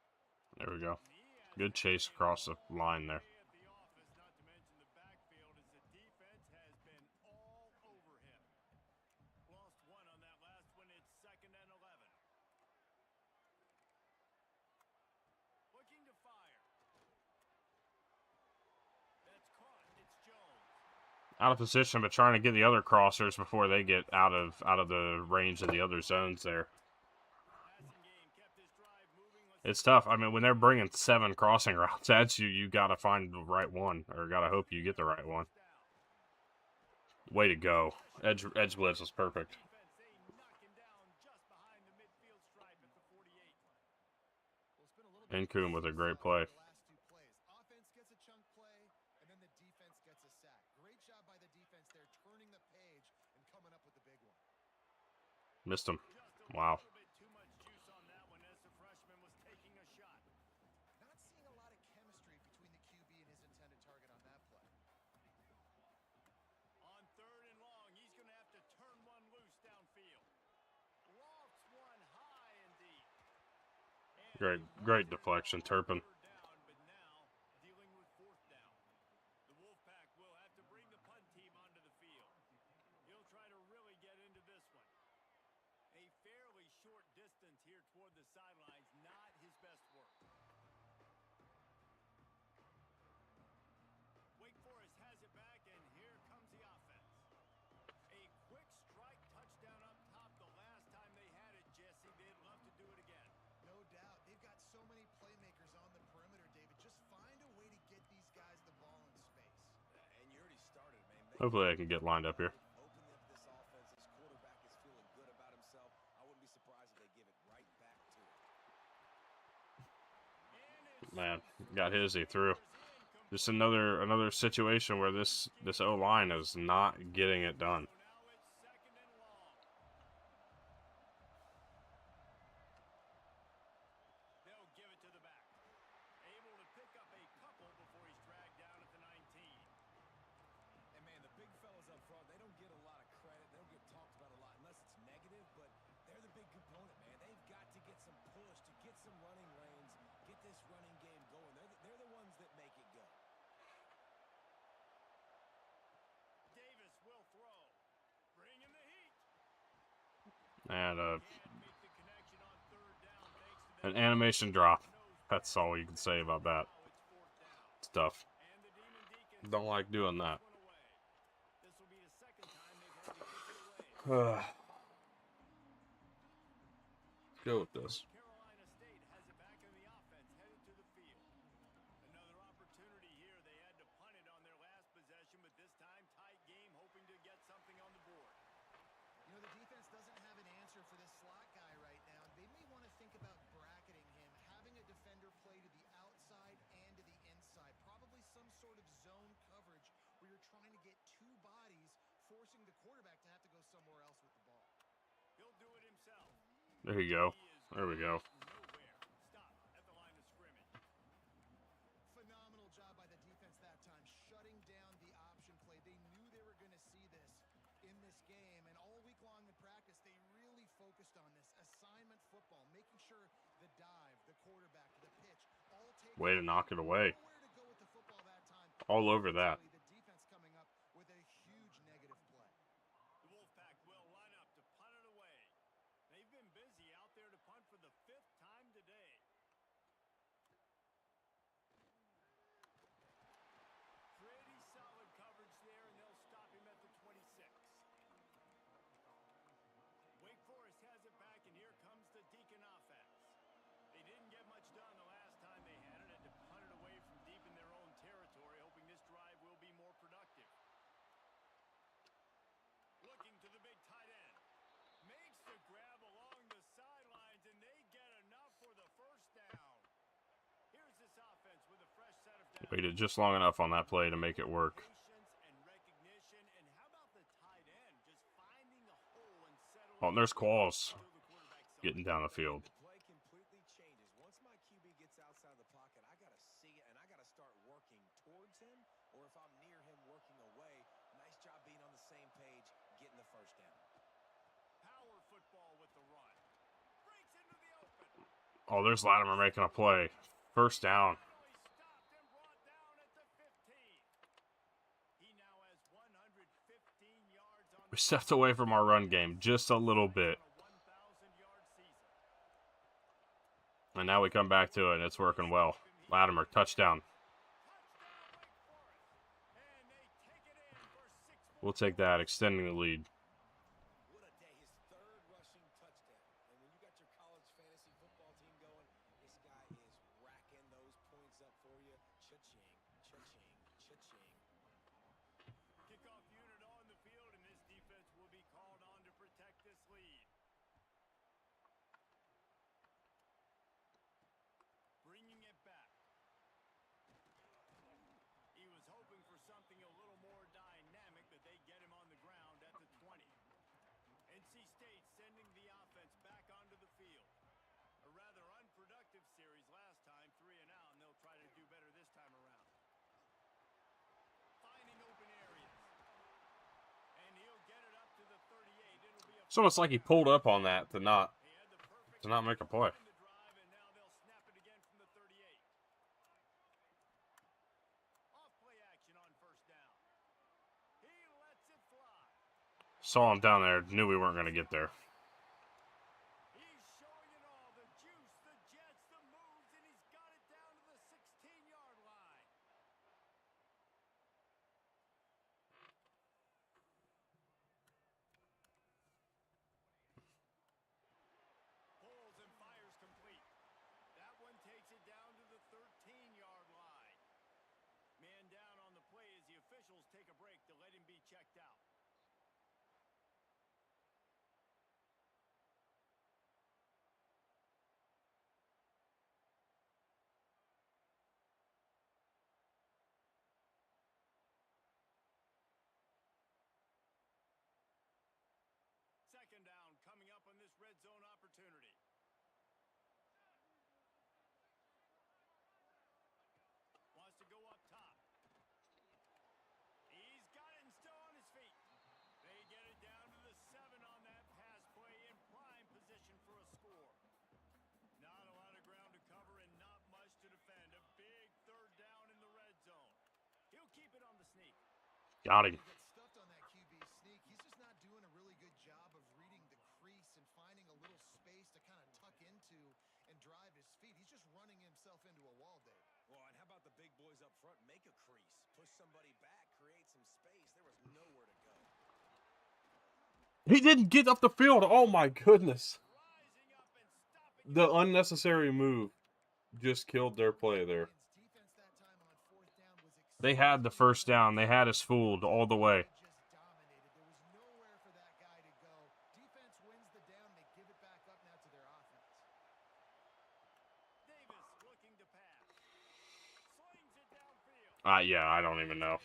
There we go. And he has Good chase across the line there. at the office, not to mention the backfield, as the defense has been all over him. Lost one on that last one. It's 2nd and 11. Looking to fire. That's caught. It's Jones. Out of position, but trying to get the other crossers before they get out of the range of the other zones there. Passing game kept this drive moving. It's tough. I mean, when they're bringing 7 crossing routes at you, you got to find the right one, or got to hope you get the right one. Way to go. Edge blitz was perfect. Defense, they knock him down just behind the midfield stripe at the 48. Well, it's been a little bit Incoon with a great play. the last 2 plays. Offense gets a chunk play, and then the defense gets a sack. Great job by the defense there, turning the page and coming up with the big one. Missed him. Just a Wow. little bit too much juice on that one as the freshman was taking a shot. Not seeing a lot of chemistry between the QB and his intended target on that play. On 3rd and long, he's going to have to turn one loose downfield. Lofts one high and deep. And Great deflection, Turpin. down, but now dealing with 4th down. The Wolfpack will have to bring the punt team onto the field. He'll try to really get into this one. distance here toward the sidelines, not his best work. Wake Forest has it back, and here comes the offense. A quick strike touchdown up top the last time they had it, Jesse. They'd love to do it again. No doubt. They've got so many playmakers on the perimeter, David. Just find a way to get these guys the ball in space. And you already started, man. Hopefully I can get lined up here. Open up this offense. This quarterback is feeling good about himself. I wouldn't be surprised if they give it right back to him. Man, got his, he threw. Just another situation where this O-line is not getting it done. So now it's second and long. They'll give it to the back. Able to pick up a couple before he's dragged down at the 19. And man, the big fellas up front, they don't get a lot of credit. They don't get talked about a lot unless it's negative, but they're the big component, man. They've got to get some push, to get some running lanes, get this running game going. They're the ones that make it go. Davis will throw. Bring in the heat. And Can't make the connection on third down thanks to an that animation drop. That's all you can say about that. Now it's fourth down. It's tough. And the Demon Deacons Don't like doing that. this one away. This will be the second time they've had to kick it away. Let's go with this. Carolina State has it back in the offense, headed to the field. Another opportunity here. They had to punt it on their last possession, but this time tight game, hoping to get something on the board. You know, the defense doesn't have an answer for this slot guy right now. They may want to think about bracketing him, having a defender play to the outside and to the inside. Probably some sort of zone coverage where you're trying to get two bodies, forcing the quarterback to have to go somewhere else with the ball. He'll do it himself. There you go. There we go. Nowhere. Stop at the line of scrimmage. Phenomenal job by the defense that time, shutting down the option play. They knew they were going to see this in this game, and all week long in practice, they really focused on this assignment football, making sure the dive, the quarterback, the pitch, all take Way to knock it away. nowhere to go with the football that time. All over that. The defense coming up with a huge negative play. The Wolfpack will line up to punt it away. They've been busy out there to punt for the fifth time today. Pretty solid coverage there, and they'll stop him at the 26. Wake Forest has it back, and here comes the Deacon offense. They didn't get much done the last time they had it, and to punt it away from deep in their own territory, hoping this drive will be more productive. Looking to the big tight end. Makes the grab along the sidelines, and they get enough for the first down. Here's this offense with a fresh set of downs. Waited just long enough on that play to make it work. Patience and recognition, and how about the tight end just finding the hole and settling Oh, and there's Qualls until the quarterback sells getting it. down the field. The play completely changes. Once my QB gets outside the pocket, I got to see it, and I got to start working towards him, or if I'm near him working away. Nice job being on the same page, getting the first down. Power football with the run. Breaks into the open. Oh, there's Latimer making a play. First down. Finally stopped and brought down at the 15. He now has 115 yards on We stepped away from our run game just a little bit. a 1,000-yard season. And now we come back to it, and it's working well. Latimer, touchdown. Touchdown, Wake Forest. And they take it in for 6 We'll take that, extending the lead. What a day. His third rushing touchdown. And when you got your college fantasy football team going, this guy is racking those points up for you. Cha-ching, cha-ching, cha-ching. Kickoff unit on the field, and this defense will be called on to protect this lead. Bringing it back. He was hoping for something a little more dynamic, but they get him on the ground at the 20. NC State sending the offense back onto the field. A rather unproductive series last time, 3 and out, and they'll try to do better this time around. Finding open areas. And he'll get it up to the 38. It'll be a It's almost like he pulled up on that to not he had the perfect make a play. time to drive, and now they'll snap it again from the 38. Off play action on first down. He lets it fly. Saw him down there, knew we weren't going to get there. He's showing an take a break to let him be checked out. Second down coming up on this red zone opportunity. Wants to go up top. He's got it and still on his feet. They get it down to the 7 on that pass play in prime position for a score. Not a lot of ground to cover and not much to defend. A big third down in the red zone. He'll keep it on the sneak. Got him. He gets stuffed on that QB sneak. He's just not doing a really good job of reading the crease and finding a little space to kind of tuck into and drive his feet. He's just running himself into a wall, Dave. Well, and how about the big boys up front? Make a crease. Push somebody back. Create some space. There was nowhere to go. He didn't get up the field. Oh my goodness. Rising up and stopping The unnecessary move just killed their play there. Defense that time on fourth down was They had the first down. They had us fooled all the way. just dominated. There was nowhere for that guy to go. Defense wins the down. They give it back up now to their offense. Davis looking to pass. Slings it downfield. Yeah, I don't even know.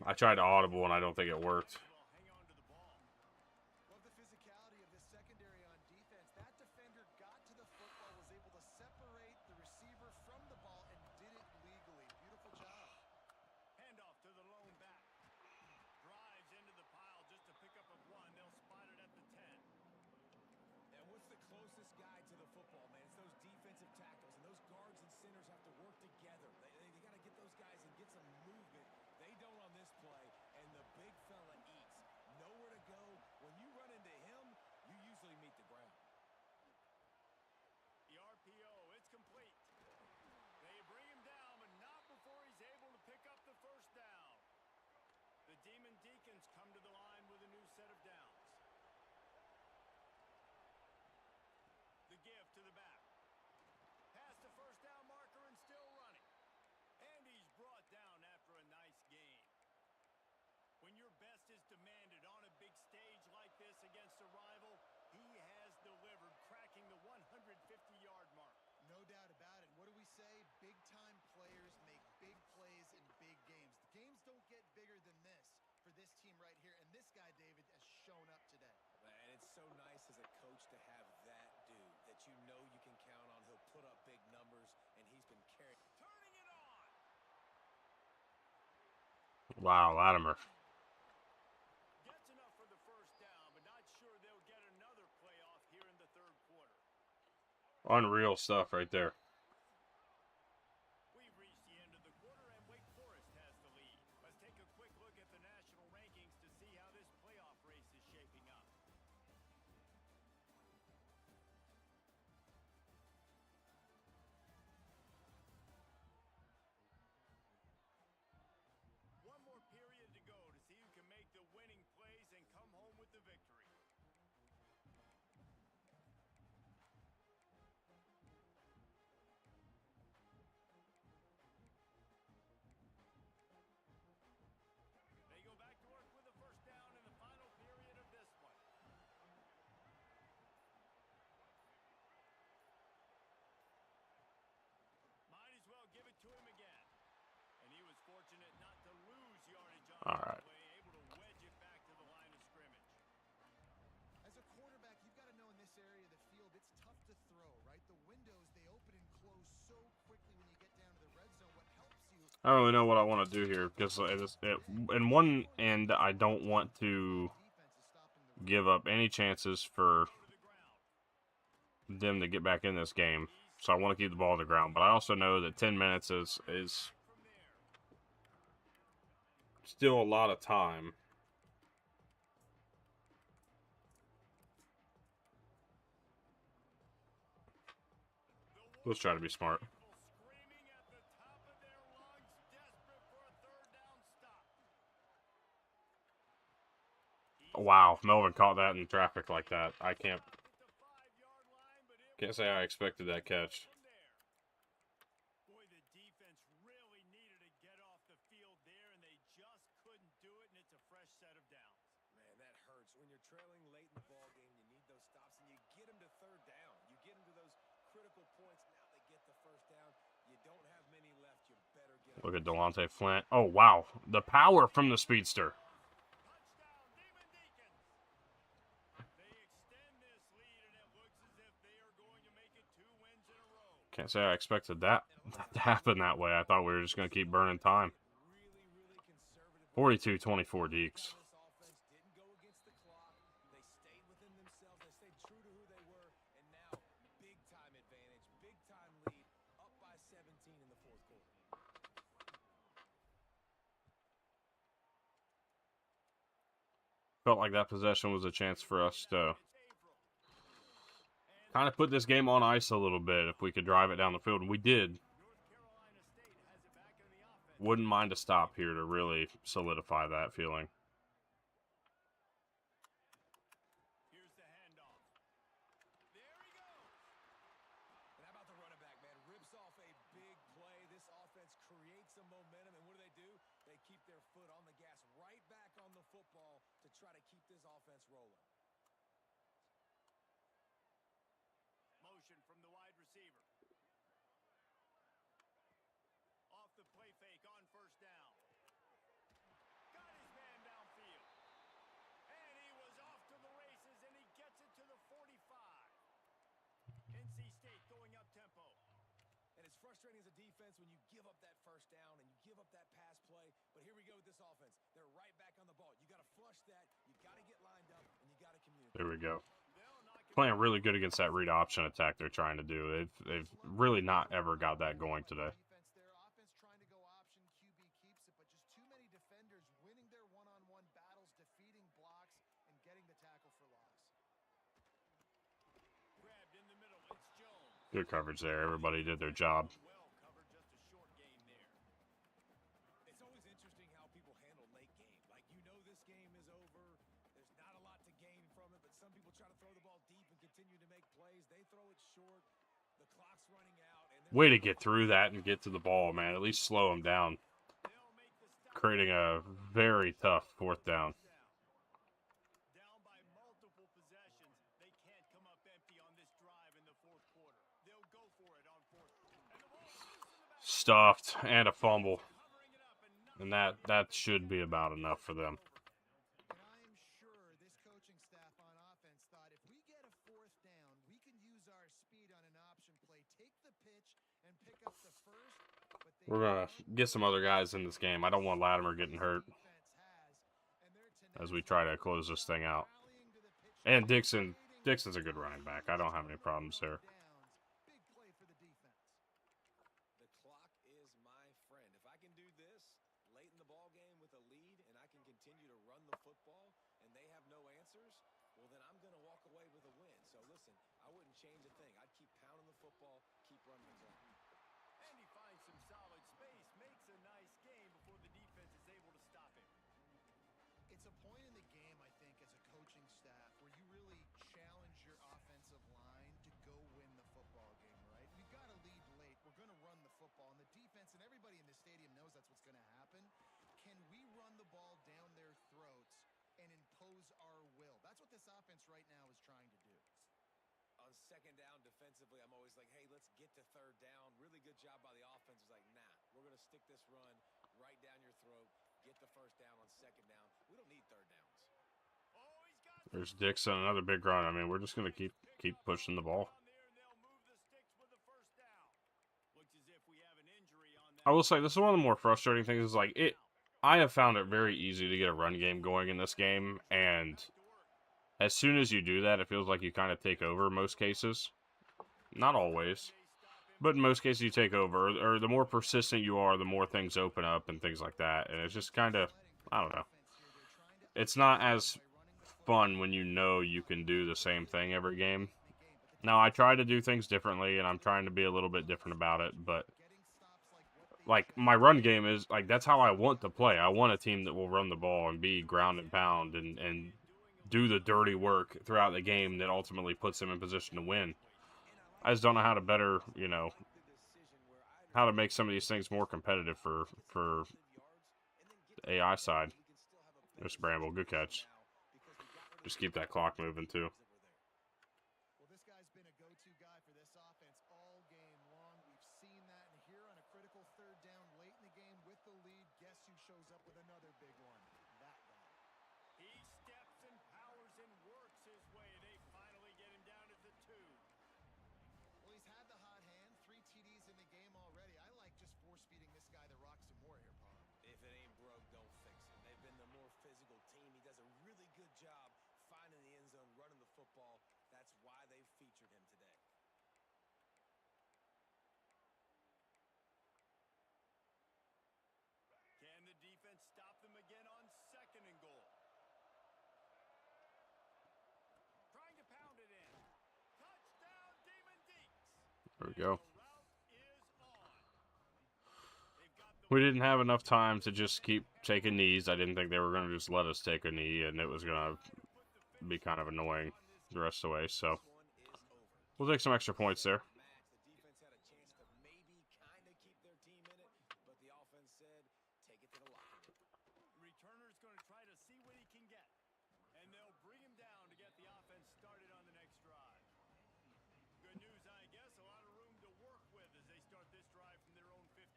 I tried to audible and I don't think it worked. Will hang on to the ball. Love the physicality of the secondary on defense. That defender got to the football, was able to separate the receiver from the ball, and did it legally. Beautiful job. Handoff to the lone back. Drives into the pile just to pick up a 1. They'll spot it at the 10. And what's the closest guy to the football, man? It's those defensive tackles, and those guards and centers have to work together. They got to get those guys and get some movement. They don't on this play, and the big fella eats. Nowhere to go. When you run into him, you usually meet the ground. The RPO, it's complete. They bring him down, but not before he's able to pick up the first down. The Demon Deacons come to the line with a new set of downs. The give to the back. Past the first down marker and still running. And he's brought down after a nice gain. When your best is demanded on a big stage like this against a rival, he has delivered, cracking the 150-yard mark. No doubt about it. What do we say? Big-time players make big plays in big games. The games don't get bigger than this for this team right here, and this guy, David, has shown up today. And it's so nice as a coach to have that dude that you know you can count on. He'll put up big numbers, and he's been carrying. Turning it on. Wow, Latimer. Gets enough for the first down, but not sure they'll get another playoff here in the third quarter. Unreal stuff right there. We've reached the end of the quarter, and Wake Forest has the lead. Let's take a quick look at the national rankings to see how this playoff race is shaping up. One more period to go to see who can make the winning plays and come home with the victory. They go back to work with a first down in the final period of this one. Might as well give it to him again. And he was fortunate not to lose yardage on All that right. play, able to wedge it back to the line of scrimmage. As a quarterback, you've got to know in this area of the field, it's tough to throw, right? The windows, they open and close so quickly when you get down to the red zone. What helps you... I don't really know what I want to do here because in one end, I don't want to Defense is stopping the run. give up any chances for Go to the ground. them to get back in this game. So I want to keep the ball on the ground. But I also know that 10 minutes is From there. still a lot of time. Let's try to be smart. Screaming at the top of their lungs, desperate for a third down stop. Wow, Melvin caught that in traffic like that. I can't At the 5-yard line, but it say I expected that catch. from there. Boy, the defense really needed to get off the field there, and they just couldn't do points. Now they get the first down. You don't have many left. You better get Look them. at Delonte Flint. Oh, wow. The power from the speedster. Touchdown, Demon Deacons. They extend this lead, and it looks as if they are going to make it 2 wins in a row. Can't say I expected that to happen that way. I thought we were just going to keep burning time. Really conservative. 42-24 Deeks. This offense didn't go against the clock. They stayed within themselves. They stayed true to who they were. And now, big time advantage, big time lead, up by 17 in the fourth quarter. Felt like that possession was a chance for us to kind of put this game on ice a little bit if we could drive it down the field. And we did. North Carolina State has it back in the offense. Wouldn't mind a stop here to really solidify that feeling. Here's the handoff. There he goes. And how about the running back, man? Rips off a big play. This offense creates some momentum. And what do? They keep their foot on the gas, right back on the football to try to keep this offense rolling. Motion from the wide receiver. Off the play fake on first down. Got his man downfield. And he was off to the races, and he gets it to the 45. NC State going up tempo. And it's frustrating as a defense when you give up that first down and you give up that pass play. But here we go with this offense. They're right back on the ball. You got to flush that. You got to get lined up, and you got to communicate. There we go. They'll knock him Playing really good against that read option attack they're trying to do. They've really not ever got that going today. Defense there. Offense trying to go option. QB keeps it, but just too many defenders winning their one-on-one battles, defeating blocks, and getting the tackle for loss. grabbed in the middle. It's Jones. Good coverage there. Everybody did their job. Well covered, just a short gain there. It's always interesting how people handle late game. Like, you know this game is over. There's not a lot to gain from it, but some people try to throw the ball deep and continue to make plays. They throw it short. The clock's running out. And Way to get through that and get to the ball, man. At least slow them down. They'll make the stop. Creating a very tough fourth down. Down by multiple possessions. They can't come up empty on this drive in the fourth quarter. They'll go for it on fourth. And the ball's loose in the back. Stuffed and a fumble. Covering it up and And that should be about enough for them. And I am sure this coaching staff on offense thought if we get a fourth down, we can use our speed on an option play, take the pitch, and pick up the first. But they We're going to get some other guys in this game. I don't want Latimer getting hurt as we try to close this thing out. And Dixon's a good running back. I don't have any problems there. Big play for the defense. the clock is my friend. If I can do this late in the ball game with a lead and I can continue to run the football and they have no answers, well, then I'm going to walk away with a win. So listen, I wouldn't change a thing. I'd keep pounding the football, keep running the clock. And he finds some solid space, makes a nice game before the defense is able to stop him. It's a point in the game, I think, as a coaching staff where you really challenge your offensive line to go win the football game, right? We've got to lead late. We're going to run the football. And the defense and everybody in the stadium knows that's what's going to happen. Can we run the ball down their throats and impose our will? That's what this offense right now is trying to do. On second down defensively, I'm always like, hey, let's get to third down. Really good job by the offense. It's like, nah, we're going to stick this run right down your throat, get the first down on second down. We don't need third downs. Oh, he's got There's Dixon, another big run. I mean, we're just going to keep pushing the ball. on there, and they'll move the sticks with the first down. Looks as if we have an injury on that. I will say this is one of the more frustrating things. Is like I have found it very easy to get a run game going in this game, and as soon as you do that, it feels like you kind of take over most cases. Not always, but in most cases you take over. Or the more persistent you are, the more things open up and things like that. And it's just kind of, I don't know. It's not as fun when you know you can do the same thing every game. Now, I try to do things differently, and I'm trying to be a little bit different about it, but like my run game is like that's how I want to play. I want a team that will run the ball and be ground and pound and do the dirty work throughout the game that ultimately puts them in position to win. I just don't know how to better, how to make some of these things more competitive for the AI side. There's Bramble, good catch. Just keep that clock moving too. Well, this guy's been a go-to guy for this offense all game long. We've seen that, and here on a critical third down late in the game with the lead, guess who shows up with another big one? That guy. He steps and powers and works his way. They finally get him down at the 2. Well, he's had the hot hand, 3 TDs in the game already. I like just force-feeding this guy the rock some more here, Paul. If it ain't broke, don't fix it. They've been the more physical team. He does a really good job finding the end zone, running the football. That's why they've featured him today. Can the defense stop them again on 2nd and goal? Trying to pound it in. Touchdown, Demon Deeks. There we go. The route is on. They've got the We didn't have enough time to just keep taking knees. I didn't think they were going to just let us take a knee, and it was going to be kind of annoying the rest of the way. So This one is over. we'll take some extra points there. Match. The defense had a chance to maybe kind of keep their team in it, but the offense said, take it to the locker room. returner's going to try to see what he can get. And they'll bring him down to get the offense started on the next drive. Good news, I guess. A lot of room to work with as they start this drive from their own 15.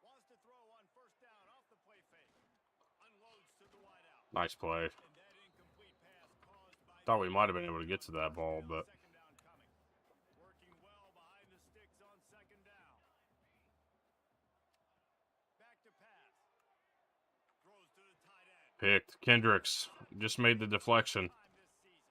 Wants to throw on 1st down off the play fake. Unloads to the wideout. Nice play. And that incomplete pass caused by Thought we might have been able to get to that ball, but 2nd down coming. Working well behind the sticks on 2nd down. Back to pass. Throws to the tight end. picked. Kendricks just made the deflection. Time this season.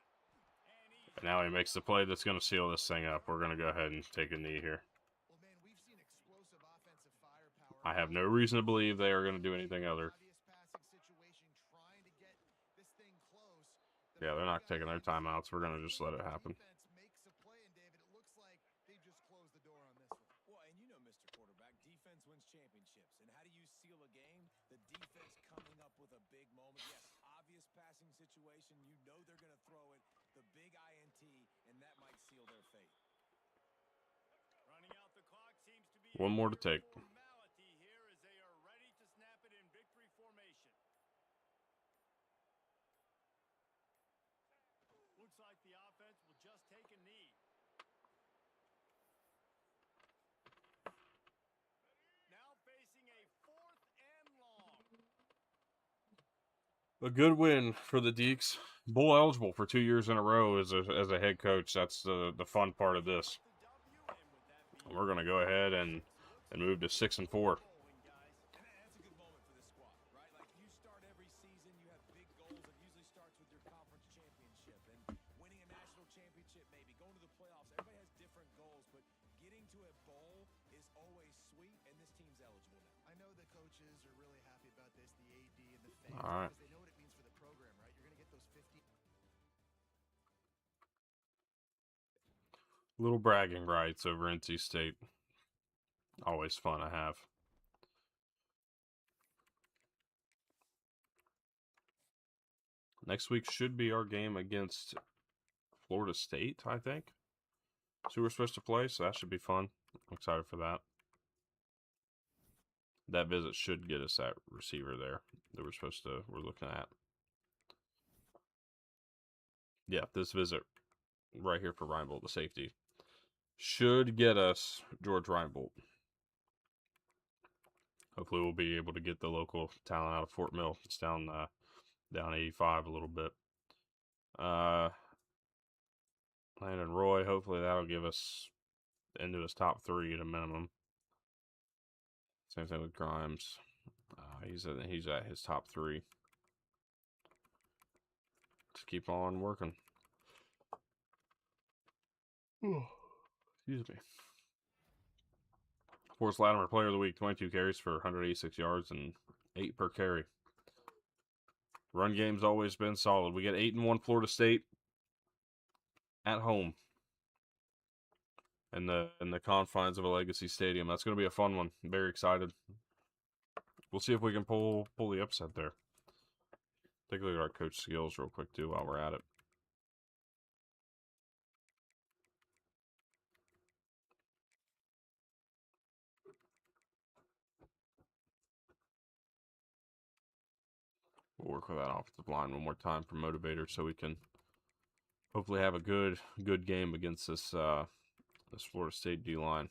And he's And now he makes the play that's going to seal this thing up. We're going to go ahead and take a knee here. Well, man, we've seen explosive offensive firepower. I have no reason to believe they are going to do anything other. Obvious passing situation, trying to get this thing close. Yeah, they're not taking their timeouts. We're going to just let it happen. Defense makes a play, and David, it looks like they just closed the door on this one. Well, and you know, Mr. Quarterback, defense wins championships. And how do you seal a game? The defense coming up with a big moment. Yes, obvious passing situation. You know they're going to throw it. The big INT, and that might seal their fate. running out the clock seems to be One more to a mere take. formality here as they are ready to snap it in victory formation. Looks like the offense will just take a knee. Now facing a 4th and long. A good win for the Deeks. Bowl eligible for 2 years in a row as a head coach. That's the fun part of this. The W, and with that being We're going to go ahead and move to 6-4. rolling, guys. And that's a good moment for this squad, right? Like, you start every season, you have big goals. It usually starts with your conference championship and winning a national championship, maybe going to the playoffs. Everybody has different goals, but getting to a bowl is always sweet, and this team's eligible now. I know the coaches are really happy about this, the AD and the fans, All right. because they know what it means for the program, right? You're going to get those 50. Little bragging rights over NC State. Always fun to have. Next week should be our game against Florida State, I think. That's who we're supposed to play, so that should be fun. I'm excited for that. That visit should get us that receiver there that we're looking at. Yeah, this visit right here for Reinbold, the safety, should get us George Reinbold. Hopefully we'll be able to get the local talent out of Fort Mill. It's down 85 a little bit. Landon Roy, hopefully that'll give us into his top 3 at a minimum. Same thing with Grimes. He's at his top 3. Just keep on working. Excuse me. Forrest Latimer, Player of the Week, 22 carries for 186 yards and 8 per carry. Run game's always been solid. We get 8-1 Florida State at home in the confines of a legacy stadium. That's going to be a fun one. I'm very excited. We'll see if we can pull the upset there. Take a look at our coach skills real quick too while we're at it. We'll work with that offensive line one more time for motivator so we can hopefully have a good game against this this Florida State D line.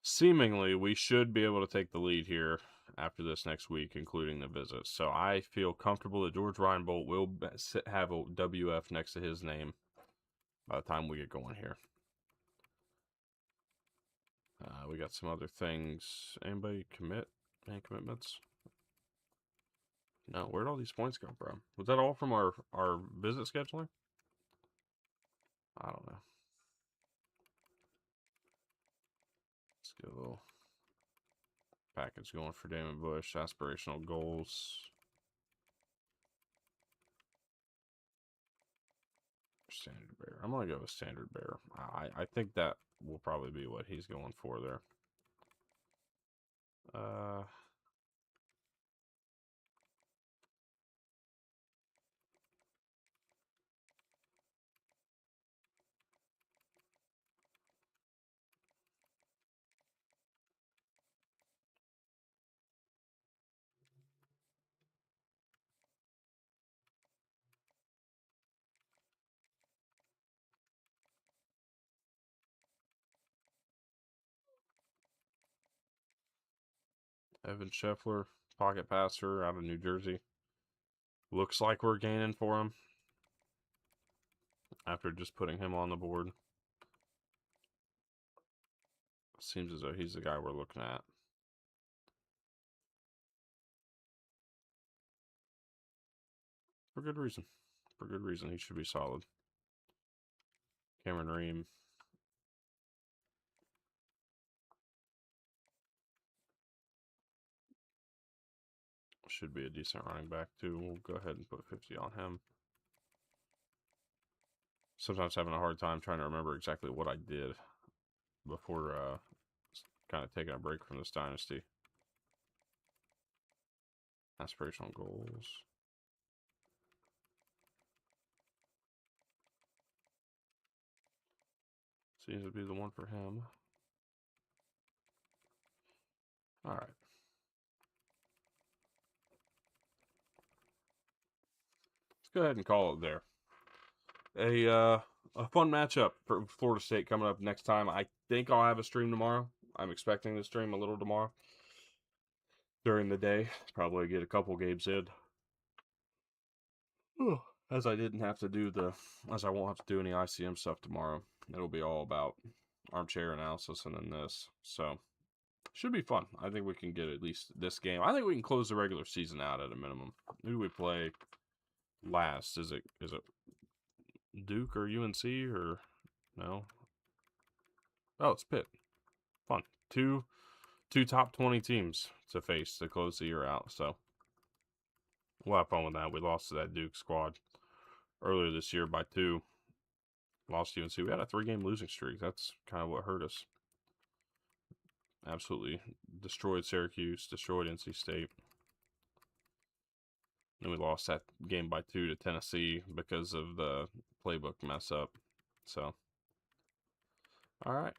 Seemingly, we should be able to take the lead here after this next week, including the visit. So I feel comfortable that George Reinbolt will have a WF next to his name by the time we get going here. We got some other things. Anybody commit? Any commitments? No. Where'd all these points come from? Was that all from our visit scheduling? I don't know. Let's get a little package going for Damon Bush. Aspirational goals. Standard bear. I'm gonna go with standard bear. I think that will probably be what he's going for there. Evan Scheffler, pocket passer out of New Jersey. Looks like we're gaining for him after just putting him on the board. Seems as though he's the guy we're looking at. For good reason. For good reason. He should be solid. Cameron Ream. Should be a decent running back, too. We'll go ahead and put 50 on him. Sometimes having a hard time trying to remember exactly what I did before kind of taking a break from this dynasty. Aspirational goals. Seems to be the one for him. All right. Let's go ahead and call it there. A fun matchup for Florida State coming up next time. I think I'll have a stream tomorrow. I'm expecting to stream a little tomorrow during the day. Probably get a couple games in. As I didn't have to do as I won't have to do any ICM stuff tomorrow. It'll be all about armchair analysis and then this. So should be fun. I think we can get at least this game. I think we can close the regular season out at a minimum. Who do we play last? Is it Duke or UNC or no? Oh, it's Pitt. Fun. Two top 20 teams to face to close the year out. So we'll have fun with that. We lost to that Duke squad earlier this year by 2. Lost to UNC. We had a 3-game losing streak. That's kind of what hurt us. Absolutely destroyed Syracuse, destroyed NC State. And we lost that game by 2 to Tennessee because of the playbook mess up. So, all right.